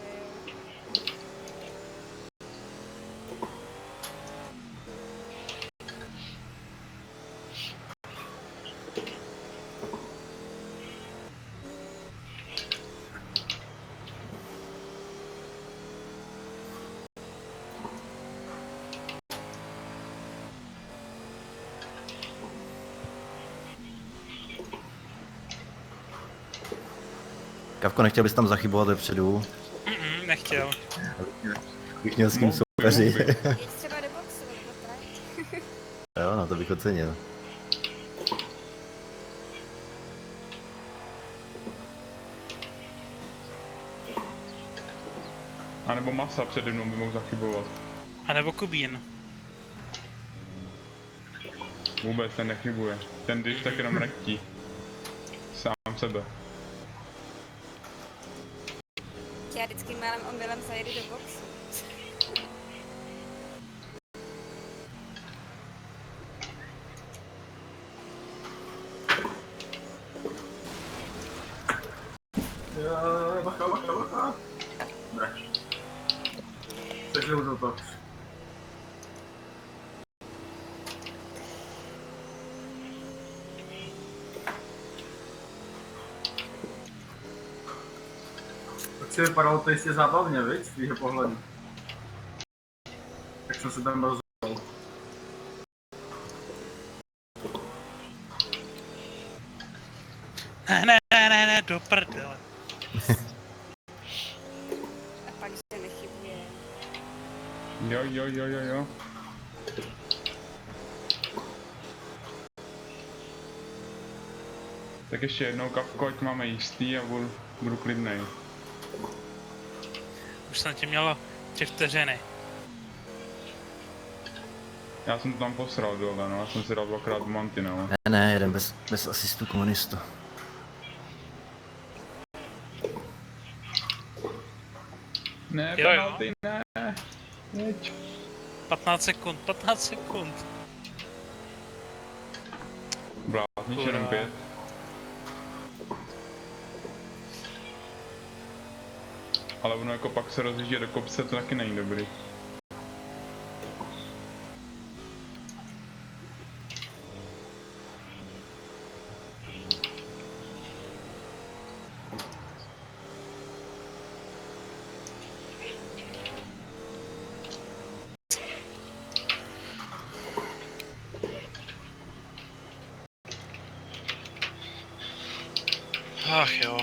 Kavko, nechtěl bys tam zachybovat vepředu? Nechtěl. Bych měl s kým soupeřit. Jeď třeba do boxu, nebo tak? Jo, no to bych ocenil. A nebo masa přede mnou by mohl zachybovat. A nebo Kubín. Vůbec, ten nechybuje. Ten když tak jenom rektí. Sám sebe. Já vždycky málem omylem zajedu do boxu. Bacha, bacha, bacha. Ne. Překryl to. Tak si vypadalo to jistě zábavně, viď, z tvýho pohledu. Tak jsem se tam rozhodl. Ne, do prdele. A pak, že nechybuje. Jo. Tak ještě jednou Kavko, ať máme jistý a budu klidnej. Už jsem ti mělo 3 vteřiny. Já jsem to tam posral dole, no, já jsem si dal 2x mantinel. Ne, jeden bez asistu komunistu. Ne, Jo. penalty, ne. Jeď. 15 sekund. Blázníš jenom 5. Ale ono jako pak se rozjíždí do kopce, to taky není dobrý. Ach jo.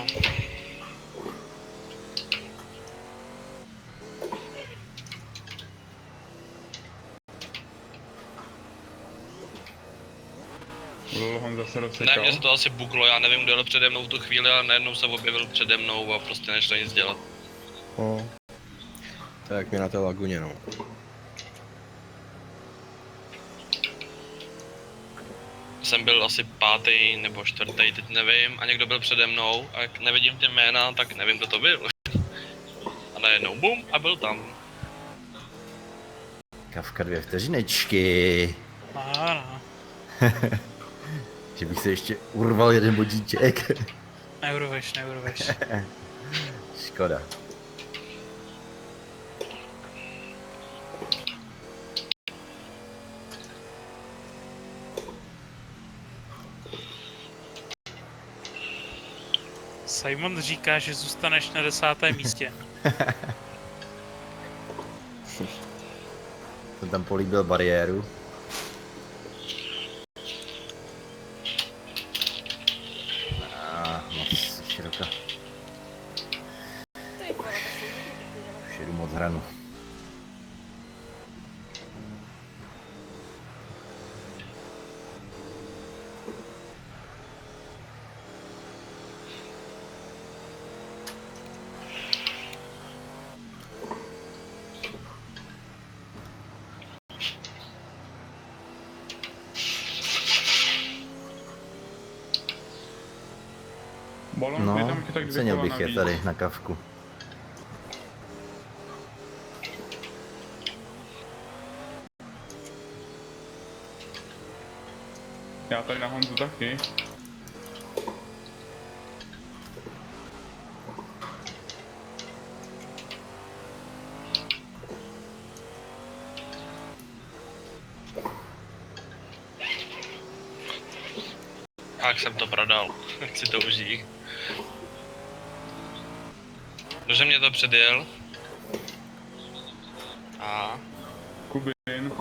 Lohan zase Ne, rozsekal. mě se to asi buglo, já nevím, kdo jel přede mnou v tu chvíli, ale najednou se objevil přede mnou a prostě nešlo nic dělat. No. Tak mi na té laguně, no. Jsem byl asi 5. nebo 4. teď nevím, a někdo byl přede mnou a jak nevidím ty jména, tak nevím, kdo to byl. A najednou bum a byl tam. Kavka 2 vteřinečky. Ano. Že bych se ještě urval jeden bodíček. Neurveš. Škoda. Simon říká, že zůstaneš na 10. místě. Jsem tam políbil bariéru. Moc široká. Už jedu moc hranu. Balon, No, je tam taky tak 2 ocenil kola bych je navíc. tady na Kavku. Já tady na Honzu taky. Tak jsem to prodal, ať si to užijí. Protože mě to předjel. A... Kubin,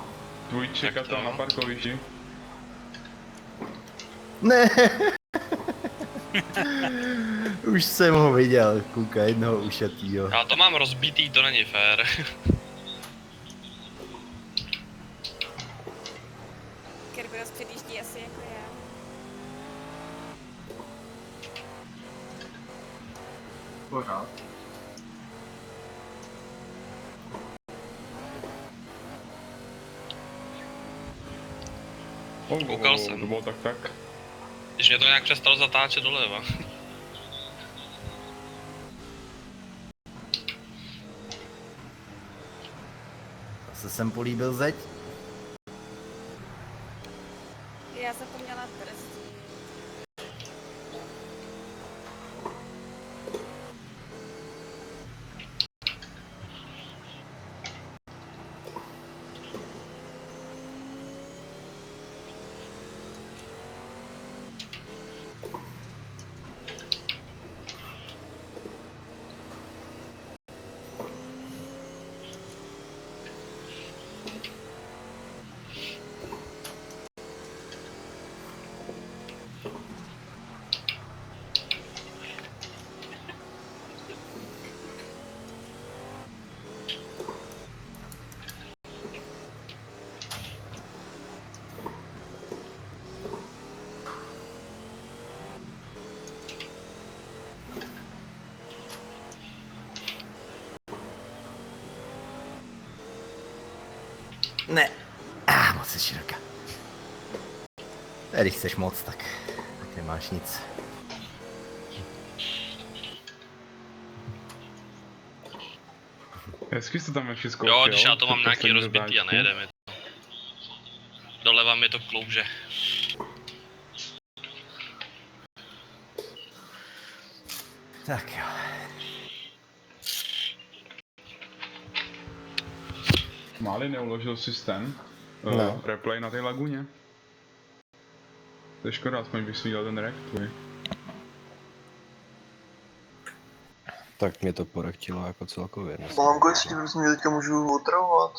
tvůj čekatel na parkovišti. Ne. Už jsem ho viděl, kuka, jednoho ušatýho. Já to mám rozbitý, to není fér. Kerberos předjíždí asi jako já. Pořád. Koukal jsem. To bylo tak. Když mě to nějak přestalo zatáčet doleva. Zase jsem políbil zeď. Já zapomněla brzdit. Ne. Moc je široká. Když chceš moc, tak nemáš nic. Hezky jste tam ještě zkoušel. Jo, když já to mám nějaký rozbitý a nejede mi to. Doleva mi to klouže. Tak jo. Máli neuložil systém replay na té laguně. To je škoda, aspoň bych si viděl ten reaktor. Tak mě to porechtilo jako celkově. Blanko, jestli bys mě teďka můžu otravovat,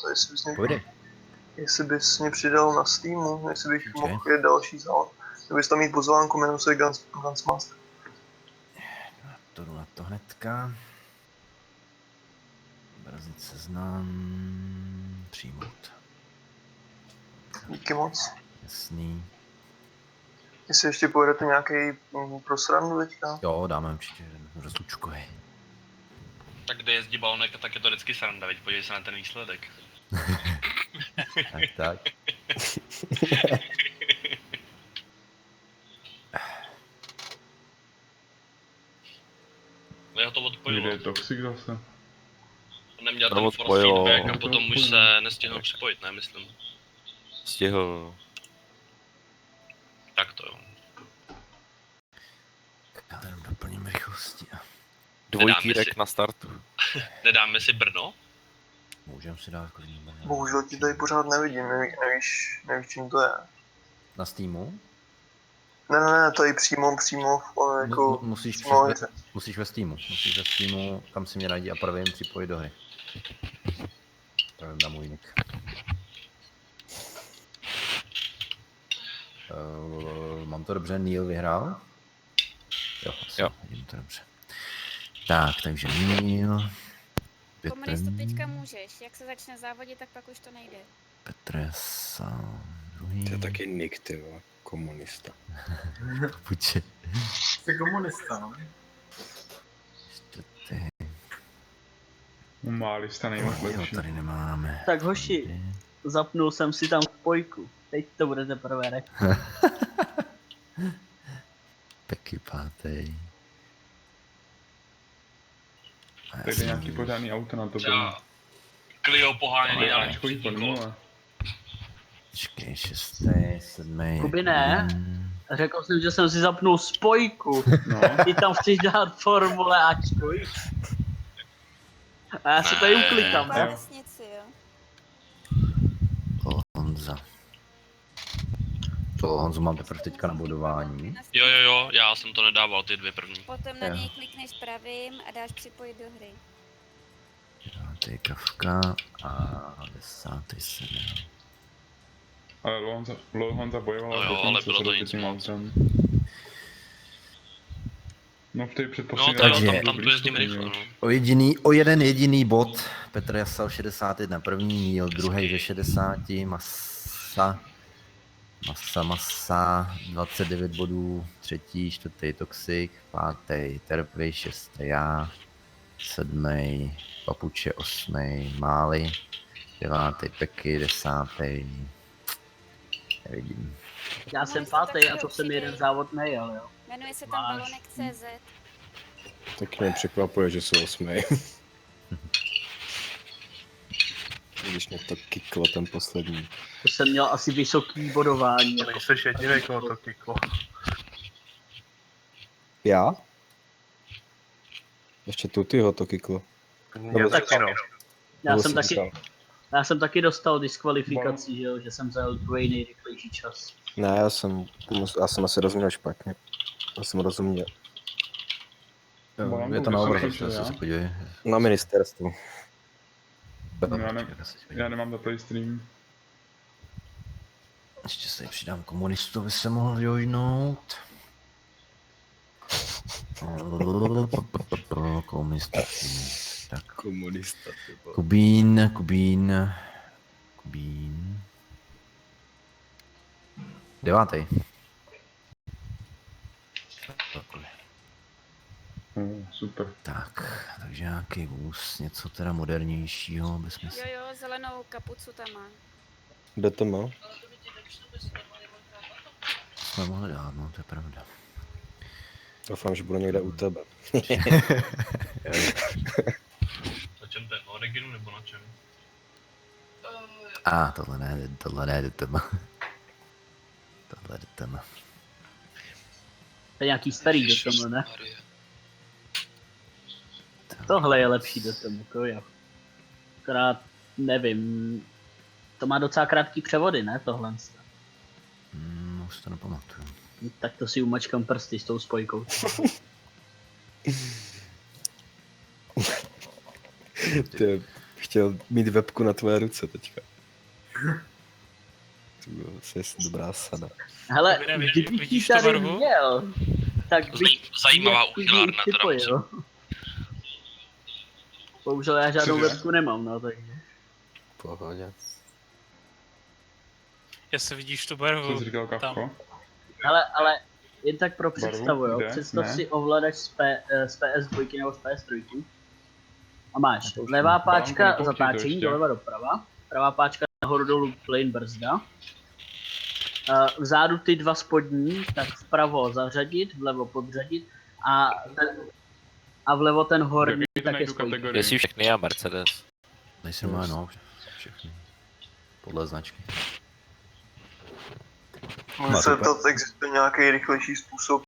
jestli bys mě přidal na Steamu, jestli bych mohl jít další zál. Nebo bys tam mít pozvánku, jmenuji se Gunsmaster. To jdu na to hnedka. Brazit seznam. Přijmout. Díky moc. Jasný. Jestli ještě pojedete nějaký pro srandu teďka? Jo, dáme určitě rozlučkový. Tak kde jezdí balonek, tak je to vždycky sranda, veď podívej se na ten výsledek. tak. Já to odpojilo. Je toxic zase. Neměl ten force feedback a potom už se nestihl připojit, ne, myslím. Stihl. Tak to jo. Já jenom doplním rychlosti. Dvojký rek na startu. Nedáme si Brno? Můžeme si dát klidně Brno. Bohužel ti tady pořád nevidím, nevíš čím to je. Na Steamu? Ne, tady přímo jako... Musíš ve Steamu, tam si mě najdi a pravým připojit do hry. Pravým na můj nick. Mám to dobře, Neil vyhrál? Jo. Vidím to dobře. Tak, takže Neil. Komunistu teďka můžeš, jak se začne závodit, tak pak už to nejde. Petresa, druhý. To je taky nick, ty vole, komunista. Puče. Jsi komunista, no? Čtvrtý. Málista nejmoc lepší. Tady nemáme. Tak hoši, zapnul jsem si tam spojku. Teď to bude teprve rek. Peky pátej. Tady nějaký pořádný auto na to bylo. Clio poháněný na Ačkový formule. Počkej, 6., 7. Kuby ne. Řekl jsem, že jsem si zapnul spojku. No. Ty tam chceš dát formule Ačko, víš? A já se tady uklikám, Na ne? vesnici, jo. Honza. To Honzu mám teprve teďka na bodování. Jo, já jsem to nedával, ty 2 první. Potom na něj klikneš pravým a dáš připojit do hry. 9. Kafka a 10. 7. Ale Honza bojoval No jo, ale bylo to nic moc. No v té No předposlední... to jo, tam to jezdím rychle, no. O jeden jediný bod. Petr Jasal 61 první, Níl druhý ze 60, Masa 29 bodů, třetí, čtvrtý Toxic, pátý Terpy, 6. já, 7. Papuče, 8. Máli, 9. Peky, 10. Nevidím. Já jsem 5. a to jsem jeden závod nejel, jo. Jmenuje se tam Balonek CZ. Tak mě překvapuje, že jsou 8. Když mě to kiklo ten poslední. To jsem měl asi vysoký bodování. To nejseš jedinej, koho to kiklo. Já? Ještě Tutyho to kiklo. Mě taky no. Já jsem taky dostal diskvalifikaci, že jo, že jsem zajel druhý nejrychlejší čas. Ne, já jsem asi rozuměl špatně. Já jsem rozuměl. Je to na obrazovce, se podívej. Na ministerstvu. Já nemám za play stream. Ještě se přidám komunistu, by se mohl vyhojnout. Komunista. Tak. Komunista. Kubín. 9. Super. Tak, takže nějaký vůz, něco teda modernějšího, bez smyslu. Jo, zelenou kapucu tam má. Kde to má? Jsme mohli dát, no, to je pravda. Doufám, že budu někde u tebe. Na čem to je? Na Originu nebo na čem? Tohle ne, do téma. Tohle do téma. To je nějaký starý do tomu, ne? Tohle je lepší do tomu, to jo. Akorát, nevím, to má docela krátký převody, ne, tohle? Už to nepamatuju. Tak to si umačkám prsty s tou spojkou. Ty chtěl mít webku na tvoje ruce teďka. To bylo asi dobrá sada. Hele, kdybych ji tady měl, tak bych zajímavá uchylárna teda musím. Bohužel já žádnou webku nemám, no, takže. Pohodě. Jestli vidíš tu barvu, Co jsi říkal, Kavko? Ale jen tak pro představu, jo. Představ si ovladač z PS2 nebo z PS3. A máš levá páčka zatáčení doleva doprava, pravá páčka nahoru dolů plyn brzda. Vzadu ty dva spodní, tak vpravo zařadit, vlevo podřadit a vlevo ten horní tak je spojit. Jestli všechny a Mercedes. Nejsem má, no, všechny. Podle značky. Můžu se zeptat, existuje nějaký rychlejší způsob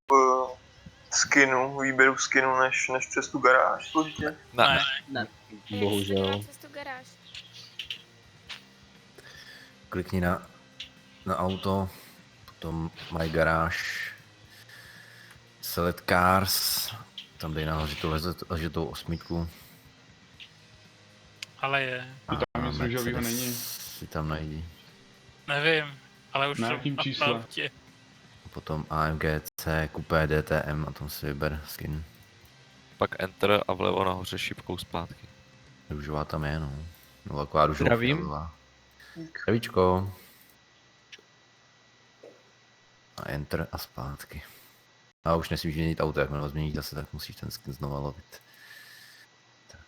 skinu, výběru skinu, než přes tu garáž složitě? Ne. Bohužel. Klikni na auto, potom My Garage, Select Cars, tam dej nahoře tu 8. Ale je. Tam nic růžovýho není. Si tam najdi. Nevím, ale už na to jakým na čísle? paměti. Potom AMG C, Coupé, DTM a tam si vyber skin. Pak Enter a vlevo nahoře šipkou zpátky. Růžová tam je, no. No taková růžová. Zdravím. Zdravíčko. A Enter a zpátky. A už nesmíš měnit auto, jak ho změníš zase, tak musíš ten skin znova lovit. Tak.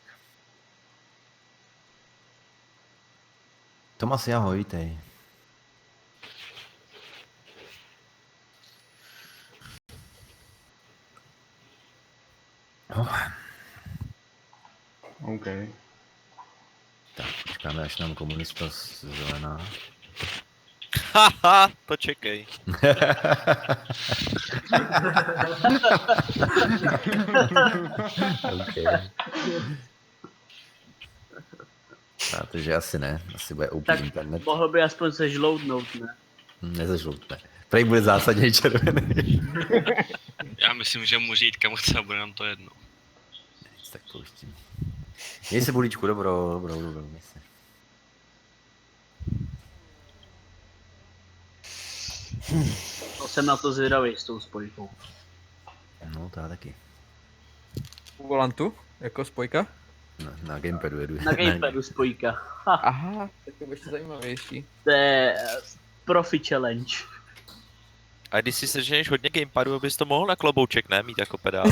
Tomas, ahoj, tej. OK. Tak, počkáme, až nám komunista zelená. Haha, to čekej. Okay. Takže asi ne, asi bude OP Tak internet. mohl by aspoň se žloutnout, ne? Nezažloutne. Prej bude zásadně červený. Já myslím, že může jít kam chce a bude nám to jedno. Nic, tak pouštím. Měj se bulíčku, dobrou. Měj se. To jsem na to zvědavý s tou spojkou. No, to já taky. U volantu? Jako spojka? Na gamepadu jedu. Na gamepadu spojka. Ha. Aha, tak to bude ještě zajímavější. To je profi challenge. A když si seženeš hodně gamepadu, abys to mohl na klobouček, ne? Mít jako pedál.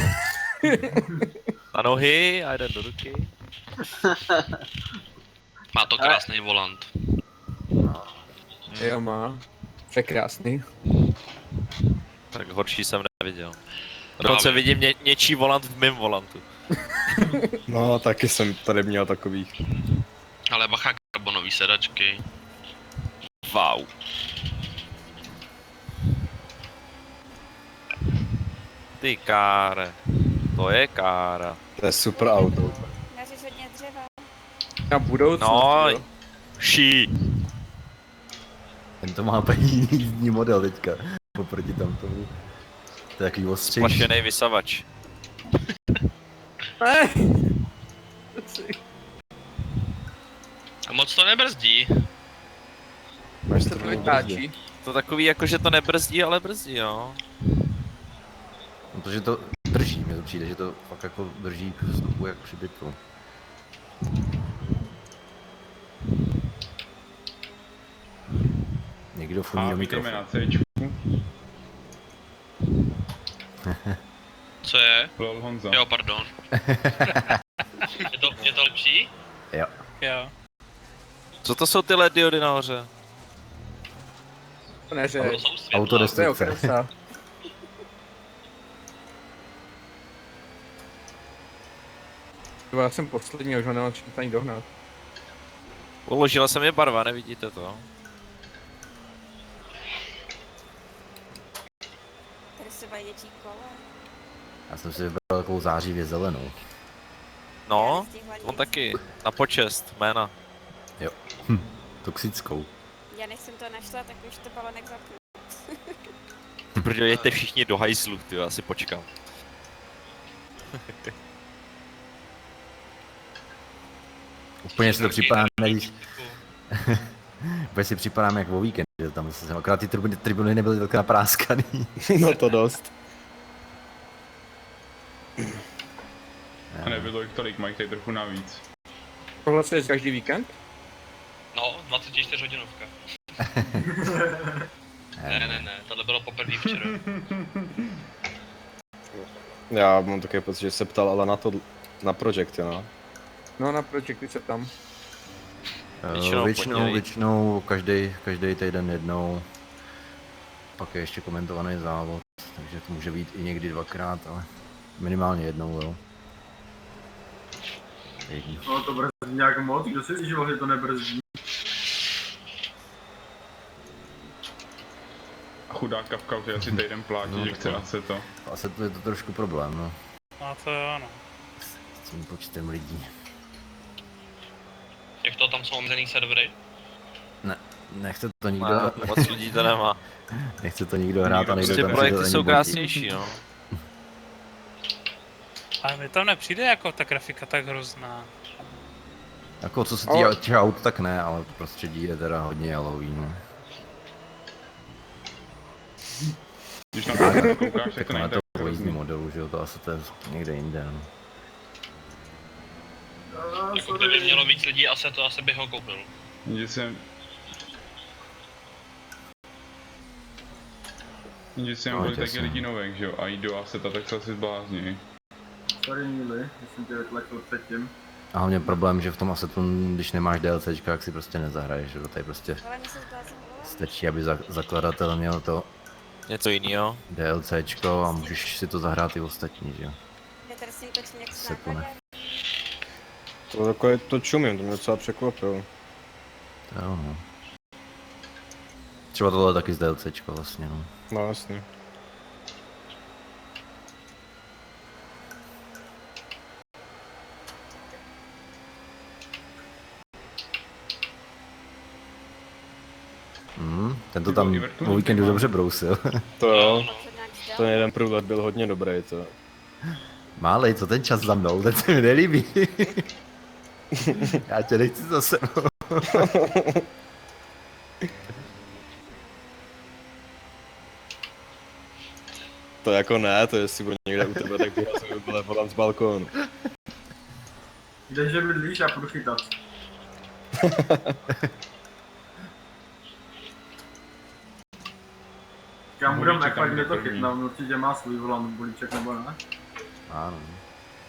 Na nohy a jeden do ruky. Má to krásný volant. Jo, má. Překrásný. Tak horší jsem neviděl. Dokonce vidím něčí volant v mém volantu. No, taky jsem tady měl takových. Ale bacha, karbonový sedačky. Wow. Ty káre. To je kára. To je super auto. Nařeš hodně dřeva. Na budoucnost. No, jo. ší. Ten to má úplně jiný model teďka. Oproti tam tomu. To je takový ostřejší. Splašenej vysavač. A moc to nebrzdí. Máš to vytáčí. To takový jako, že to nebrzdí, ale brzdí, jo. Protože to drží, mně to přijde, že to fakt jako drží vstupu jak při bytvu. Někdo fumí do mikrofonu. na Cčku. Co je? Lol Honza. Jo, pardon. je to lepší? Jo. Jo. Co to jsou ty LED diody nahoře? To neřeš. Autodestrukce. Já jsem poslední, už ho nemám čím ani dohnat. Uložila se mi barva, nevidíte to? Tady se mají něčí kola. Já jsem si vybral takovou zářivě zelenou. No, on taky. Na počest, jména. Jo. Toxickou. Já než jsem to našla, tak už to balonek zapnu. Protože jděte všichni do hajzlu, ty já si počkám. Úplně si to připadá, nevíš. Úplně si připadám jak o víkend, že tam jsem, akorát ty tribuny nebyly takhle napráskaný. No to dost. A nebylo jich tolik, mají tady trochu navíc. Tohle se je každý víkend? No, 24 hodinovka. ne, tohle bylo poprvé včera. Já mám takový pocit, že se ptal ale na to, na Project, no. No na Projecty se tam. Většinou každý týden jednou. Pak je ještě komentovaný závod, takže to může být i někdy dvakrát, ale minimálně jednou, jo. Jedný. No to brzdí nějak moc, kdo si stěžoval, že to nebrzdí? A chudáka v kautě asi týden plátí, No, že chce aceto. Aceto je to trošku problém, no. A to jo, no. S tím počtem lidí. Jak to tam jsou omezený servery? Ne, nechce to nikdo. Ne, moc lidí to nemá. Nechce to nikdo hrát a nejde Prostě tam projekty ani jsou boty. krásnější, no. Ale mi tam nepřijde jako ta grafika tak hrozná. Jako co se týká těch aut, tak ne, ale prostředí je teda hodně jalový, no. Když na to koukáš, tak to na není to tak pojízdní modelu, že jo, to asi to je někde jinde, no. Jako kdyby mělo víc lidí, asi bych ho koupil. Že jsem No, byli taky jasně. lidi novek, že jo, a jít do Aseta, tak se asi zblázní. Tady Níli, když jsem tě vytlekl předtím. A hlavně problém, že v tom Assetu, když nemáš DLCčka, tak si prostě nezahraješ, že to tady prostě Ale mě se zblázím volat. stačí, aby zakladatel měl to Něco jiného. DLCčko a můžeš si to zahrát i ostatní, že jo. Já tady si točím jak Setu ne. To takové to čumím, to mě docela překvapilo. To jo, no. Třeba tohle taky z DLCčka vlastně, no. No jasně. Ten to tam o víkendu dobře brousil. To jo. Ten jeden průlet byl hodně dobrý, to. Málej, co ten čas za mnou, ten se mi nelíbí. Já tě nechci za sebou. To jako ne, to jestli bude někde u tebe, tak bych asi byl volám z balkónu. Kdeže bydlíš a půjdu chytat. Kam budem nechat, kde to chytnám, určitě má svůj volant, bulíček nebo ne? Ano.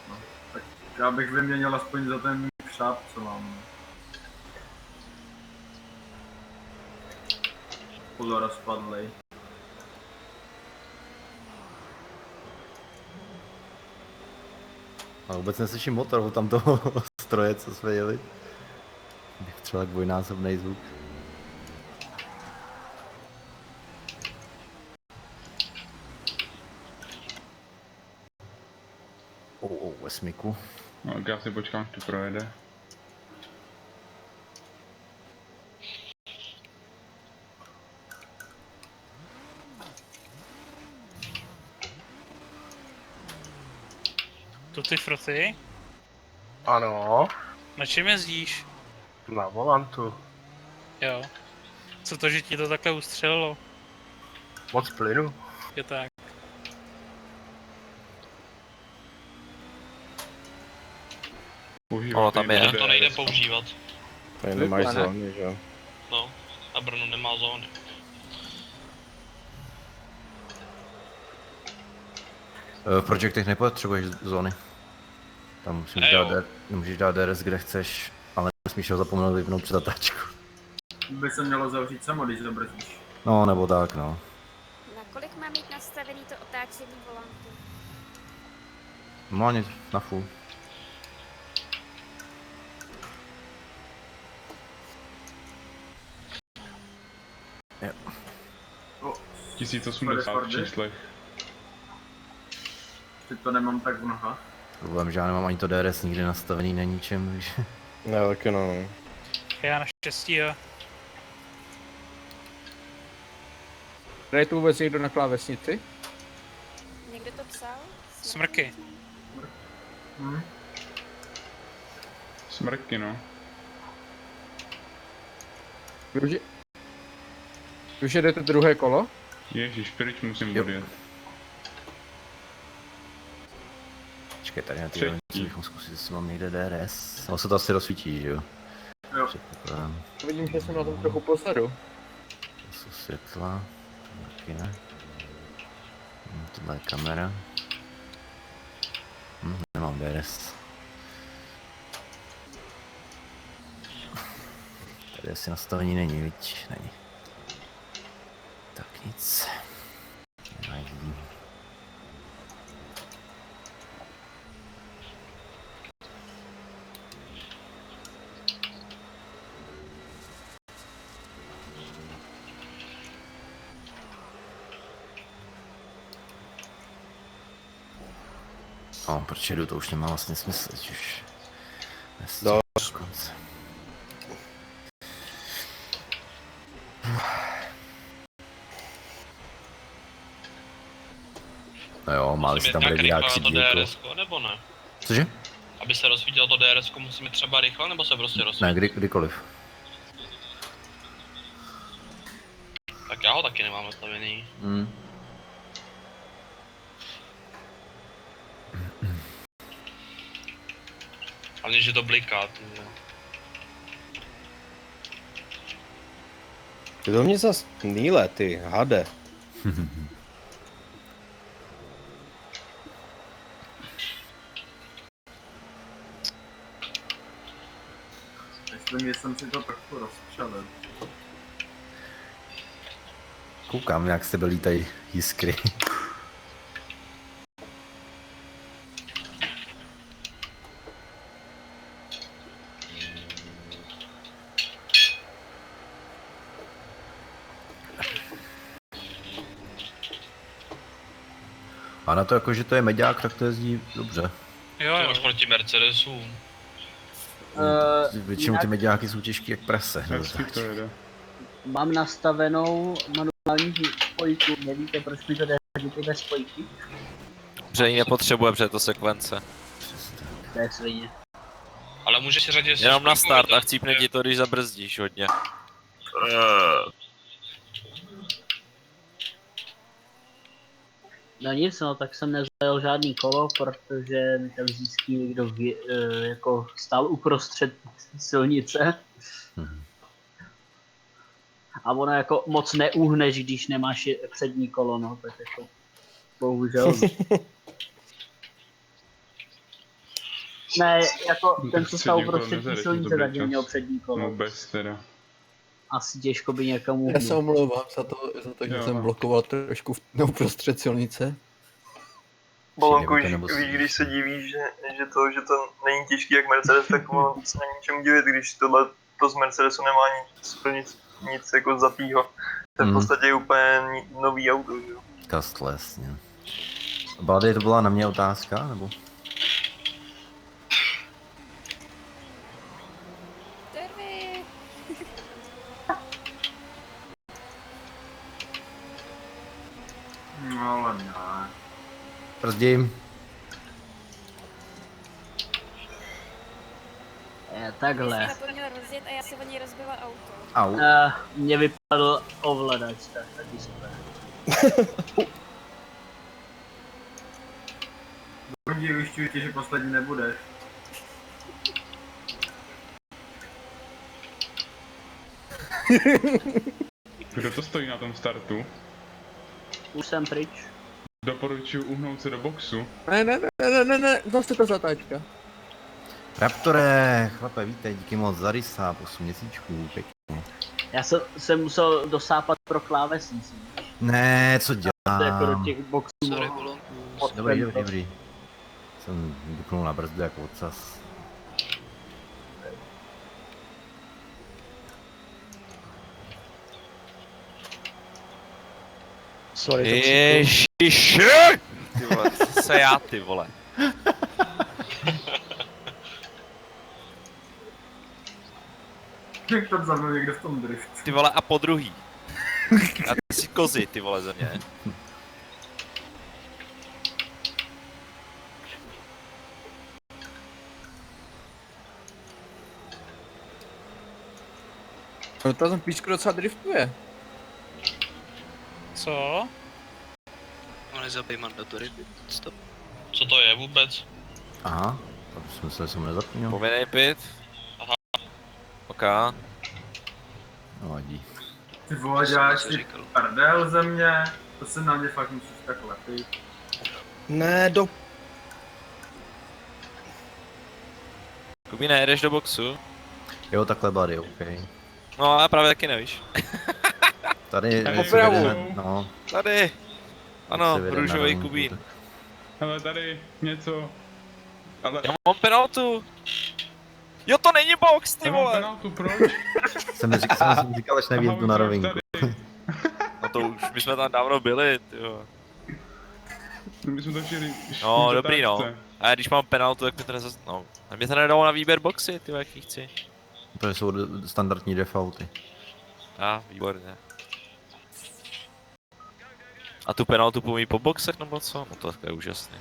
No, tak já bych vyměnil aspoň za ten křáp, co mám. Pozor, spadlej. A vůbec neslyším motor tam toho stroje, co jsme jeli. Bych třeba dvojnásobný zvuk. Ve smyku. No, tak já si počkám, až to projede. Tutti frutti? Ano, Na čem jezdíš? na volantu. Jo. Co to, že ti to takhle ustřelilo? Moc plynu. Je tak. Ono tam je. To nejde používat. Tady nemáš zóny, že jo? No, a Brno nemá zóny. V projektech nepotřebuješ zóny. Tam můžeš dát DRS kde chceš, ale nesmíš ho zapomenout vypnout před zatáčku. By se mělo zavřít samo, když zabrzdíš. No, nebo tak, no. Na kolik má mít nastavený to otáčení volantu? No ani na full. Jo. 1080 v číslech. Teď to nemám tak v nohách. Problém, že já nemám ani to DRS nikdy nastavený na ničem, takže... Ne, taky no. Já naštěstí jo. Hraje tu vůbec někdo na klávesnici? Někdo to psal? Smrky. Smrky, no. Už jedete druhé kolo? Ježíš, pryč musím odjet. Počkej, tady na ty věci bychom zkusit, jestli mám někde DRS. Ale se to asi rozsvítí, že jo? Jo. Vidím, že jsem na tom trochu pozadu. To jsou světla, taky ne. Tohle je kamera. Nemám DRS. Tady asi nastavení není, viď? Není. Tak nic. Nevadí. No, proč jedu, to už nemá vlastně smysl, už... Konce. No jo, máli si tam bude vyjádřit DRS-ko, nebo ne? Cože? Aby se rozsvítilo to DRS-ko, musíme třeba rychle, nebo se prostě rozsvítí? Ne, kdykoliv. Tak já ho taky nemám nastavený. Hlavně, že to bliká, ty. Ty do mě zas nýle, ty hade. Myslím, že jsem si to trochu rozstřelil. Koukám, jak se lítají jiskry. na to jako, že to je meďák, tak to jezdí dobře. Jo, To máš proti Mercedesům. Většinou ty meďáky jsou těžký jak prase. To jede. Mám nastavenou manuální spojku, nevíte proč mi to jde hodit bez spojky? Že ji nepotřebuje před to sekvence. To je svině. Ale můžeš si řadit... Jenom na start a chcípne ti to, když zabrzdíš hodně. No nic, no, tak jsem nezajel žádný kolo, protože mi tam vždycky někdo jako stál uprostřed silnice. A ono jako moc neuhneš, když nemáš přední kolo, no, tak jako bohužel. Ne, jako ten, co stál uprostřed silnice, tak měl přední kolo. No bez teda. Asi těžko by někomu... Já se omlouvám za to že jsem blokoval trošku uprostřed silnice. Balonku, víš, když se divíš, že to není těžký jak Mercedes, tak ono se není čemu divit, když to z Mercedesu nemá nic jako zapýho. To je v podstatě úplně nový auto, že jo? Kastl, jasně. Baldy, to byla na mě otázka, nebo? No ale ne. Brzdím. Takhle. Já jsem měl rozjet a já si o něj rozbila auto. Au. Mně vypadl ovladač, tak taky super. Budu ujišťuji tě, že poslední nebudeš. Kdo to stojí na tom startu? Už jsem pryč. Doporučuji uhnout se do boxu. Ne, zase ta zatáčka. Raptore, chlape, víte, díky moc za rysáp, 8 měsíčků, pěkně. Já jsem musel dosápat pro klávesnici. Ne, co dělám? To jako do těch boxů. Dobrý. Jsem dupnul na brzdu jako odsaz. Sorry, Ježiši! Ty vole, se já, ty vole. Jak tam zabil někdo v tom drift? Ty vole, a po druhý. A ty si kozy, ty vole, ze mě. No to tam píčko docela driftuje. Co? No nezabij mandatory, stop. Co to je vůbec? Aha, to jsem myslel, že jsem nezapomněl. Povinnej pit. Aha. OK. No vadí. Ty vole, děláš si prdel ze mě, to se na mě fakt musíš tak lepit. Ne, do... Kubi, nejedeš do boxu? Jo, takhle Bady, OK. No, já právě taky nevíš. Tady, no. Tady. Ano, růžový Kubín. Ale tady něco. Ale... Já mám penaltu. Jo, to není box, ty já mám vole. penaltu, proč? jsem říkal, že nevýjezdu na rovinku. No to už, my jsme tam dávno byli, ty vole. My jsme to chtěli... No, dobrý no. A když mám penaltu, tak mi to nezas... No. A mě to nedalo na výběr boxy, ty jaký chci. To jsou standardní defaulty. Výborně. A tu penaltu pomí po boxech nebo co? No to je úžasný.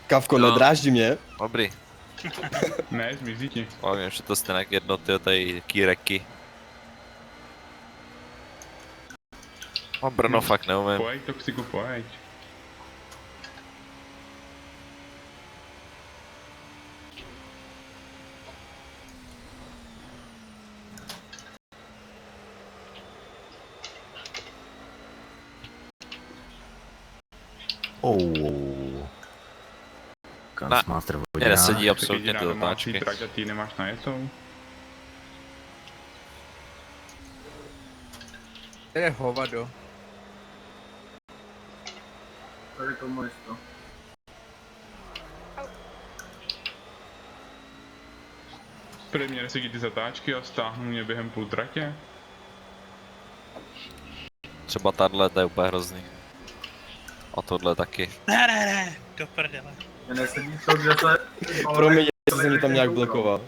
Kavko, nedráždi mě. Dobrý. Ne, zmizí ti. Hlavně, že to stejně jedno, tyjo, tady kýreky. A Brno fakt neumím. Pojď, Toxiku, pojď. Kansmaster vodňák. Mně nesedí absolutně ty otáčky. Trať a ty nemáš najetou? To je hovado. Tady to máš to. Prvně nesedí ty zatáčky a stáhnu mě během půl tratě? Třeba tahle, to je úplně hrozný. A tohle taky. Ne, do prdele. Nesedí to, kde se... Promiň, že jsem mě tam nějak blokoval.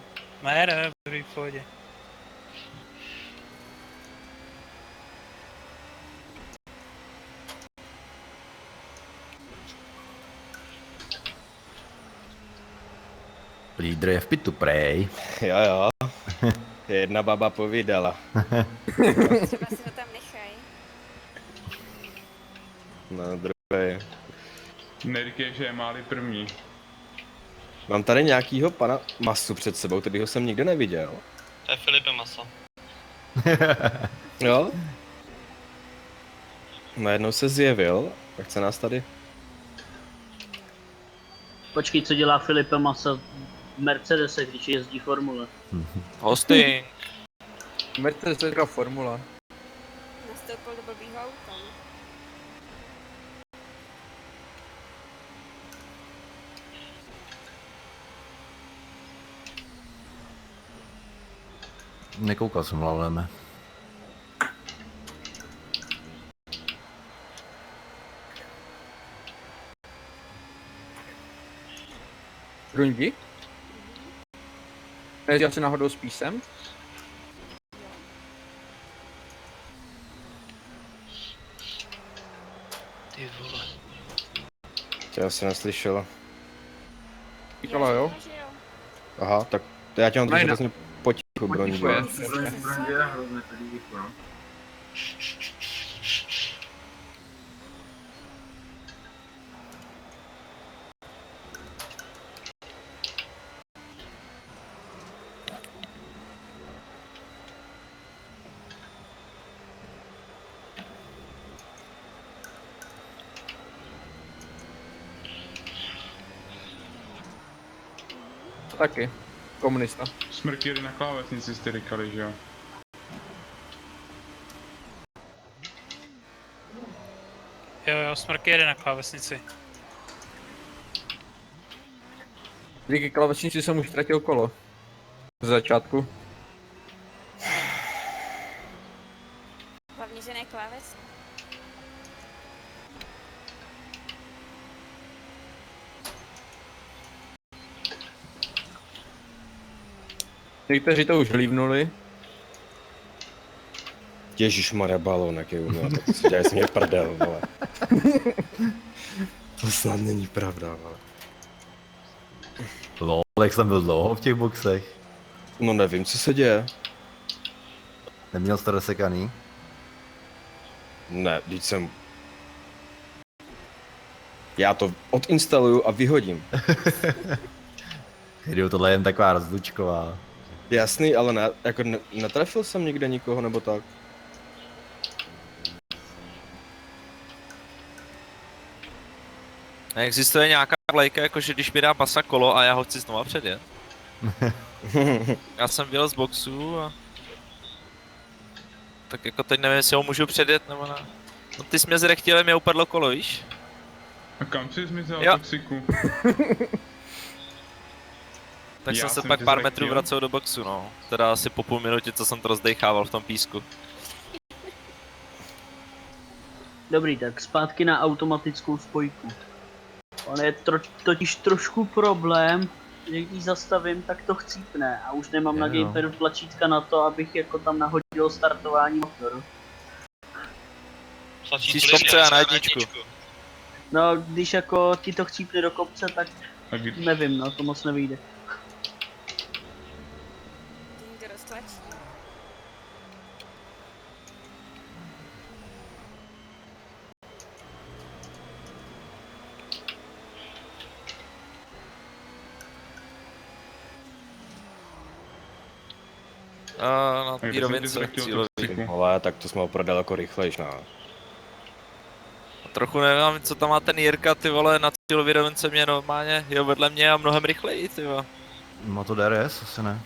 Ne, dobrý, v pohodě. Lídr je v pitu, prej. Jo. Jedna baba povídala. Třeba si ho tam nechaj. No, druhé. Neříkej, že je máli první. Mám tady nějakýho pana Masu před sebou, kterýho jsem nikdy neviděl. To je Filipe Masa. Jo? Najednou se zjevil, tak chce nás tady. Počkej, co dělá Filipe Massa v Mercedese, když jezdí formule? Hosting. Mercedes je taková formula. Nastoupil do blbýho auta. Nekoukal jsem, Lavleme. Rundi? Nejezdil jsi náhodou s písem? Ty vole. Já jsem neslyšel. Říkala, jo? Aha, tak to já tě mám držet vlastně potichu, Brondi. Brondi je hrozně ticho, no. Taky. Komunista. Smrkýry na klávesnici jste říkali, že jo? Jo, Smrky jede na klávesnici. Díky klávesnici jsem už ztratil kolo. Z začátku. Hlavně, že ne kláves. Někteří to už lívnuli. Ježišmarja, balónek je uměl, tak si dělaj, jsem mě prdel, vole. To snad není pravda, vole. Lol, jak jsem byl dlouho v těch boxech. No nevím, co se děje. Neměl jsi to rozsekaný? Ne, teď jsem... Já to odinstaluju a vyhodím. Když tohle je jen taková rozlučková. Jasný, ale ne, jako netrefil jsem nikde nikoho nebo tak. Neexistuje nějaká vlajka, jakože když mi dá pasa kolo a já ho chci znova předjet? Já jsem byl z boxu a... Tak jako teď nevím, jestli ho můžu předjet nebo ne. No ty jsi mě zrechtil, mě upadlo kolo, víš? A kam jsi zmizel, Jo. toxiku? Tak Já jsem se jsem pak tě pár zrechtil. metrů vracel do boxu, no. Teda asi po půl minutě, co jsem to rozdechával v tom písku. Dobrý, tak zpátky na automatickou spojku. On je totiž trošku problém, že když zastavím, tak to chcípne a už nemám na Jo. gamepadu tlačítka na to, abych jako tam nahodil startování motoru. Jsi z kopce a na jedničku. No, když jako ti to chcípne do kopce, tak nevím, no, to moc nevyjde. Někdo roztlačí. Na té rovince cílový. Ale tak to jsme ho prodal jako rychlejš, no. A trochu nevím, co tam má ten Jirka, ty vole, na cílový rovince mě normálně, jo, vedle mě a mnohem rychleji, ty vole. Má to DRS, asi ne.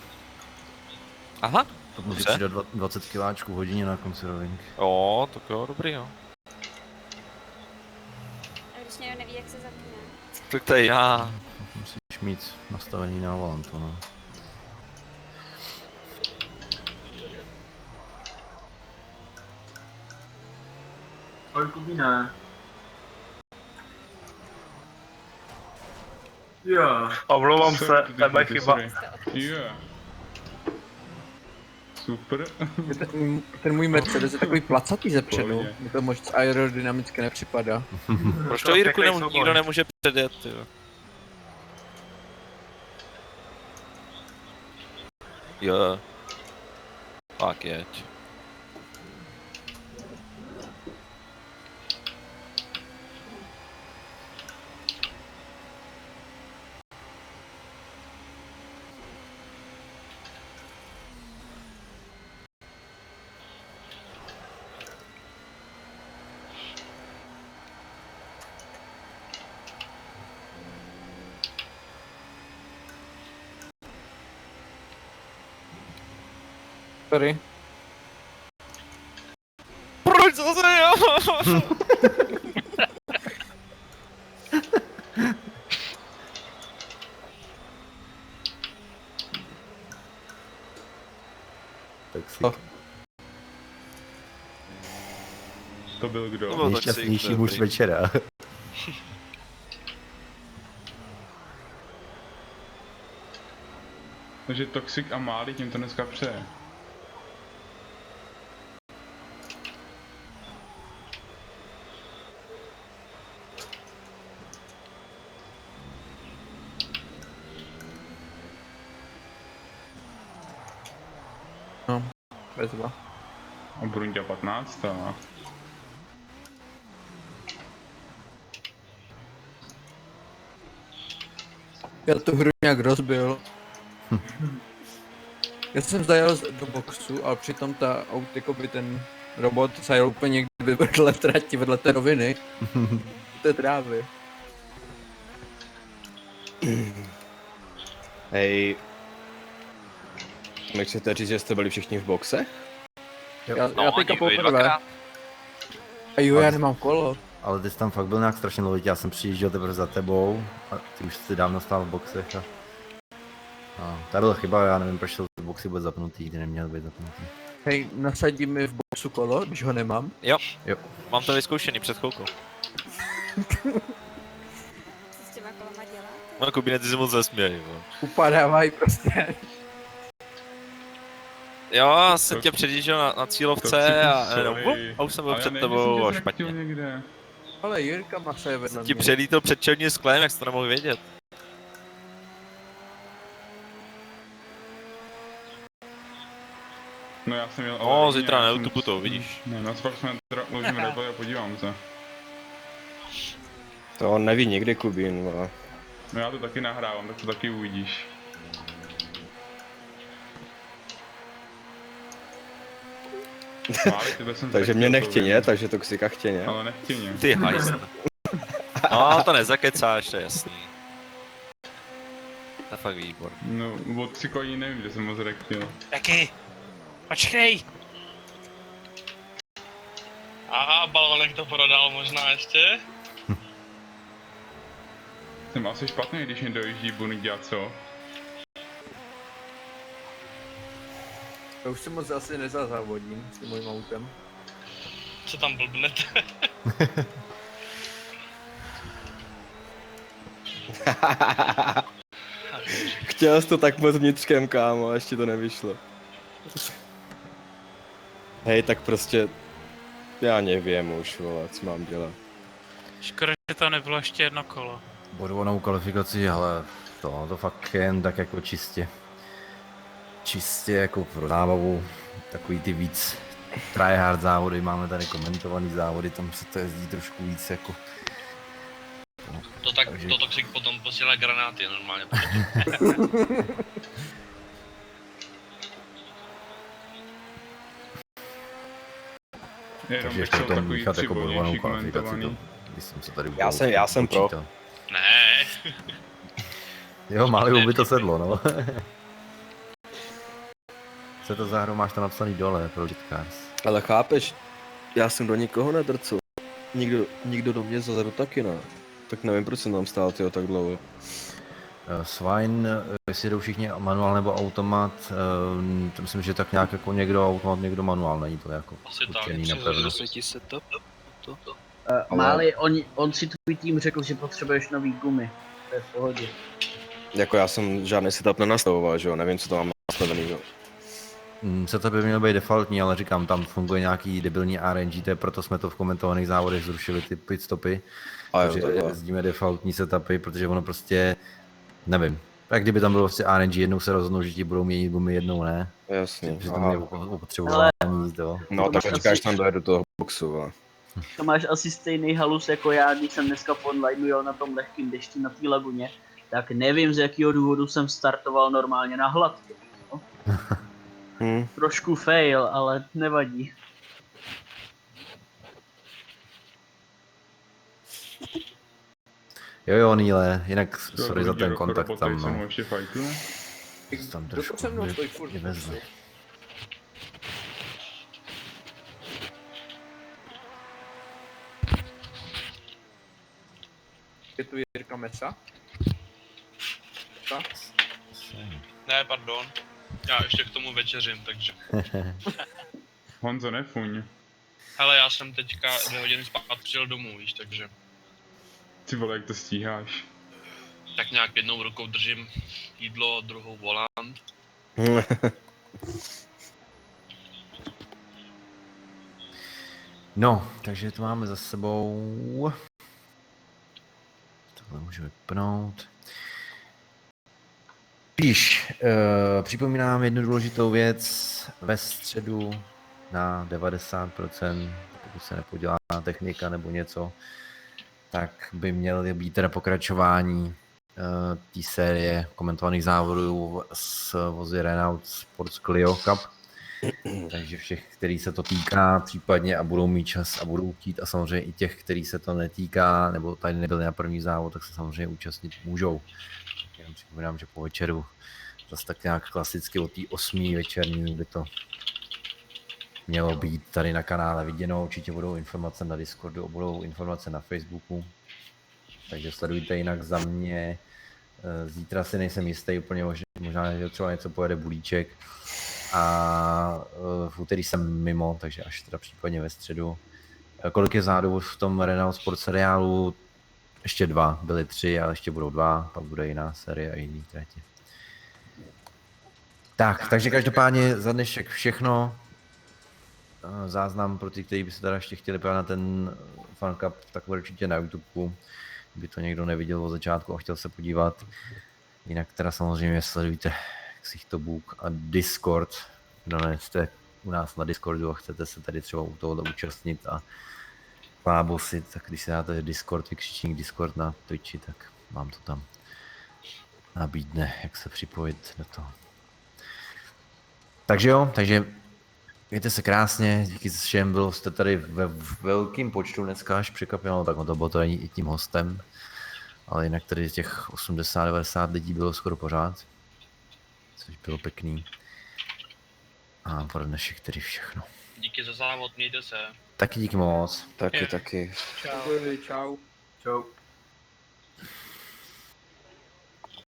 Aha. To musí Dobře. přidat 20 kiláčků v hodině na konci rovink. Jo, tak jo, dobrý, jo. A když někdo neví, jak se zapíná. Tak tady já. Musíš mít nastavený na volantu, no. Ale Kubíne. Jo. Omlouvám se, to je moje chyba. Yeah. Super. Ten můj Mercedes je takový placatý zepředu. Mi to moc aerodynamicky nepřipadá. Proč to Jirku nikdo nemůže předjet, jo? Jo. Tak jeď. Sorry. Proč zase já? Toxic. To byl kdo? Nejšťastnější muž večera. Takže Toxic a Máli tím to dneska přeje. No, bezva. A Brunďa 15. Já tu hru nějak rozbil. Já jsem zajel do boxu, ale přitom ta aut, jakoby ten robot zajel úplně někde vedle trati, vedle té roviny. té trávy. Hej. Nechcete říct, že jste byli všichni v boxe? Já teďka poprvé. A jo, já nemám kolo. Ale ty jsi tam fakt byl nějak strašně lovitý, já jsem přijížděl teprve za tebou a ty už jsi dávno stál v boxech a to byla chyba, já nevím, proč jsou ty boxy vůbec zapnutý, ty neměl být zapnutý. Hej, nasadí mi v boxu kolo, když ho nemám? Jo, jo. Mám to vyzkoušený před chvilkou. Co s těma kolama děláte? No, Kubine, ty si moc zasměj, Upadávají prostě. Jo, já jsem tě předjížděl na cílovce a už jsem byl před tebou a špatně. Ale Jirka Masa je vedle Ti mě. přelítl před čelním sklem, jak jsi to nemohl vědět. No já jsem měl... No, zítra na YouTube to uvidíš. Ne, no pak jsme ložím replay a podívám se. To on neví nikdy, Kubín, no. No já to taky nahrávám, tak to taky uvidíš. Máli, Takže mě nechtěně, takže Toxika chtěně. Ale nechtěně. Ty hajzl. No, to nezakecáš, to je jasný. To je fakt výbor. No, od Ciko ani nevím, kde jsem moc rektil. Taky. Počkej. Aha, balonek to prodal možná ještě. Jsem asi špatný, když mě dojíždí Bundia, co? Já už se moc asi nezazávodím s tím mojím autem. Co tam blbnete? Chtěl jsi to tak moc vnitřkem, kámo, a ještě to nevyšlo. Hej, tak prostě... Já nevím už, vole, co mám dělat. Škoda, že to nebylo ještě jedno kolo. Bodovanou kvalifikaci, ale to fakt jen tak jako čistě jako pro zábavu, takový ty víc tryhard závody, máme tady komentovaný závody, tam se to jezdí trošku víc jako... To tak, to Toxic potom posílá granáty normálně. Takže ještě to míchat jako bodovanou kvalifikaci, to, když jsem se tady Já jsem pro. Ne. Jo, Máliu by to sedlo, no. Co to za hru máš tam napsaný dole, Project Cars. Ale chápeš, já jsem do nikoho nedrcul. Nikdo do mě zazadu taky ne. Tak nevím, proč jsem tam stál, tyjo, tak dlouho. Swine, jestli jdou všichni manuál nebo automat, to myslím, že tak nějak jako někdo automat, někdo manuál, není to jako určený na pevnost. Máli, on si tvůj tým řekl, že potřebuješ nový gumy. To je v pohodě. Jako já jsem žádný setup nenastavoval, že jo, nevím, co to mám nastavený. Setup by měl být defaultní, ale říkám, tam funguje nějaký debilní RNG, to je proto jsme to v komentovaných závodech zrušili ty pitstopy. Takže jezdíme defaultní setupy, protože ono prostě, nevím, tak kdyby tam bylo prostě RNG, jednou se rozhodnou, že ti budou měnit gumy, jednou ne. Jasně. Že tam je opotřebování jízdo. No tak počkáš tam dojet do toho boxu, ale. To máš asi stejný halus jako já, když jsem dneska v online jel na tom lehkým dešti na té laguně, tak nevím, z jakého důvodu jsem startoval normálně na hladké. No. Trošku fail, ale nevadí. Jo, Níle, jinak sorry za ten kontakt tam, no. Tam trošku vyvezli. Je tu Jirka Mesa? Ne, pardon. Já ještě k tomu večeřím, takže. Honzo, nefuň. Hele, já jsem teďka 2 hodiny zpátky přijel domů, víš, takže. Ty vole, jak to stíháš? Tak nějak jednou rukou držím jídlo, druhou volant. No, takže to máme za sebou. Tohle můžu vypnout. Připomínám jednu důležitou věc. Ve středu na 90%, pokud se nepodělá technika nebo něco, tak by měly být teda pokračování té série komentovaných závodů s vozy Renault Sports Clio Cup. Takže všech, který se to týká případně a budou mít čas a budou chtít, a samozřejmě i těch, který se to netýká, nebo tady nebyli na první závod, tak se samozřejmě účastnit můžou. Jenom připomínám, že po večeru zase tak nějak klasicky od té 8. večerní by to mělo být tady na kanále viděno. Určitě budou informace na Discordu, budou informace na Facebooku. Takže sledujte, jinak za mě. Zítra si nejsem jistý úplně, možná že třeba něco pojede Bulíček. A v úterý jsem mimo, takže až teda případně ve středu. Kolik je zádů v tom Renault Sport seriálu? Ještě 2, byly 3, ale ještě budou 2, pak bude jiná série a jiný tratě. Tak, takže každopádně za dnešek všechno. Záznam pro ty, kteří by se teda ještě chtěli podívat na ten Fan Cup, tak určitě na YouTube, kdyby to někdo neviděl od začátku a chtěl se podívat. Jinak teda samozřejmě sledujte Ksichtobook a Discord, kdo nejste u nás na Discordu a chcete se tady třeba u tohoto účastnit a klábosit, tak když si dáte Discord, vykřičník Discord na Twitchi, tak vám to tam nabídne, jak se připojit do toho. Takže jo, takže mějte se krásně, díky všem, bylo jste tady ve velkým počtu dneska, až překvapilo, tak to bylo to i tím hostem, ale jinak tady těch 80-90 lidí bylo skoro pořád, což bylo pěkný. A pro dnešek tedy všechno. Díky za závod, mějte se. Taky díky moc. Taky. Čau. Čau. Čau.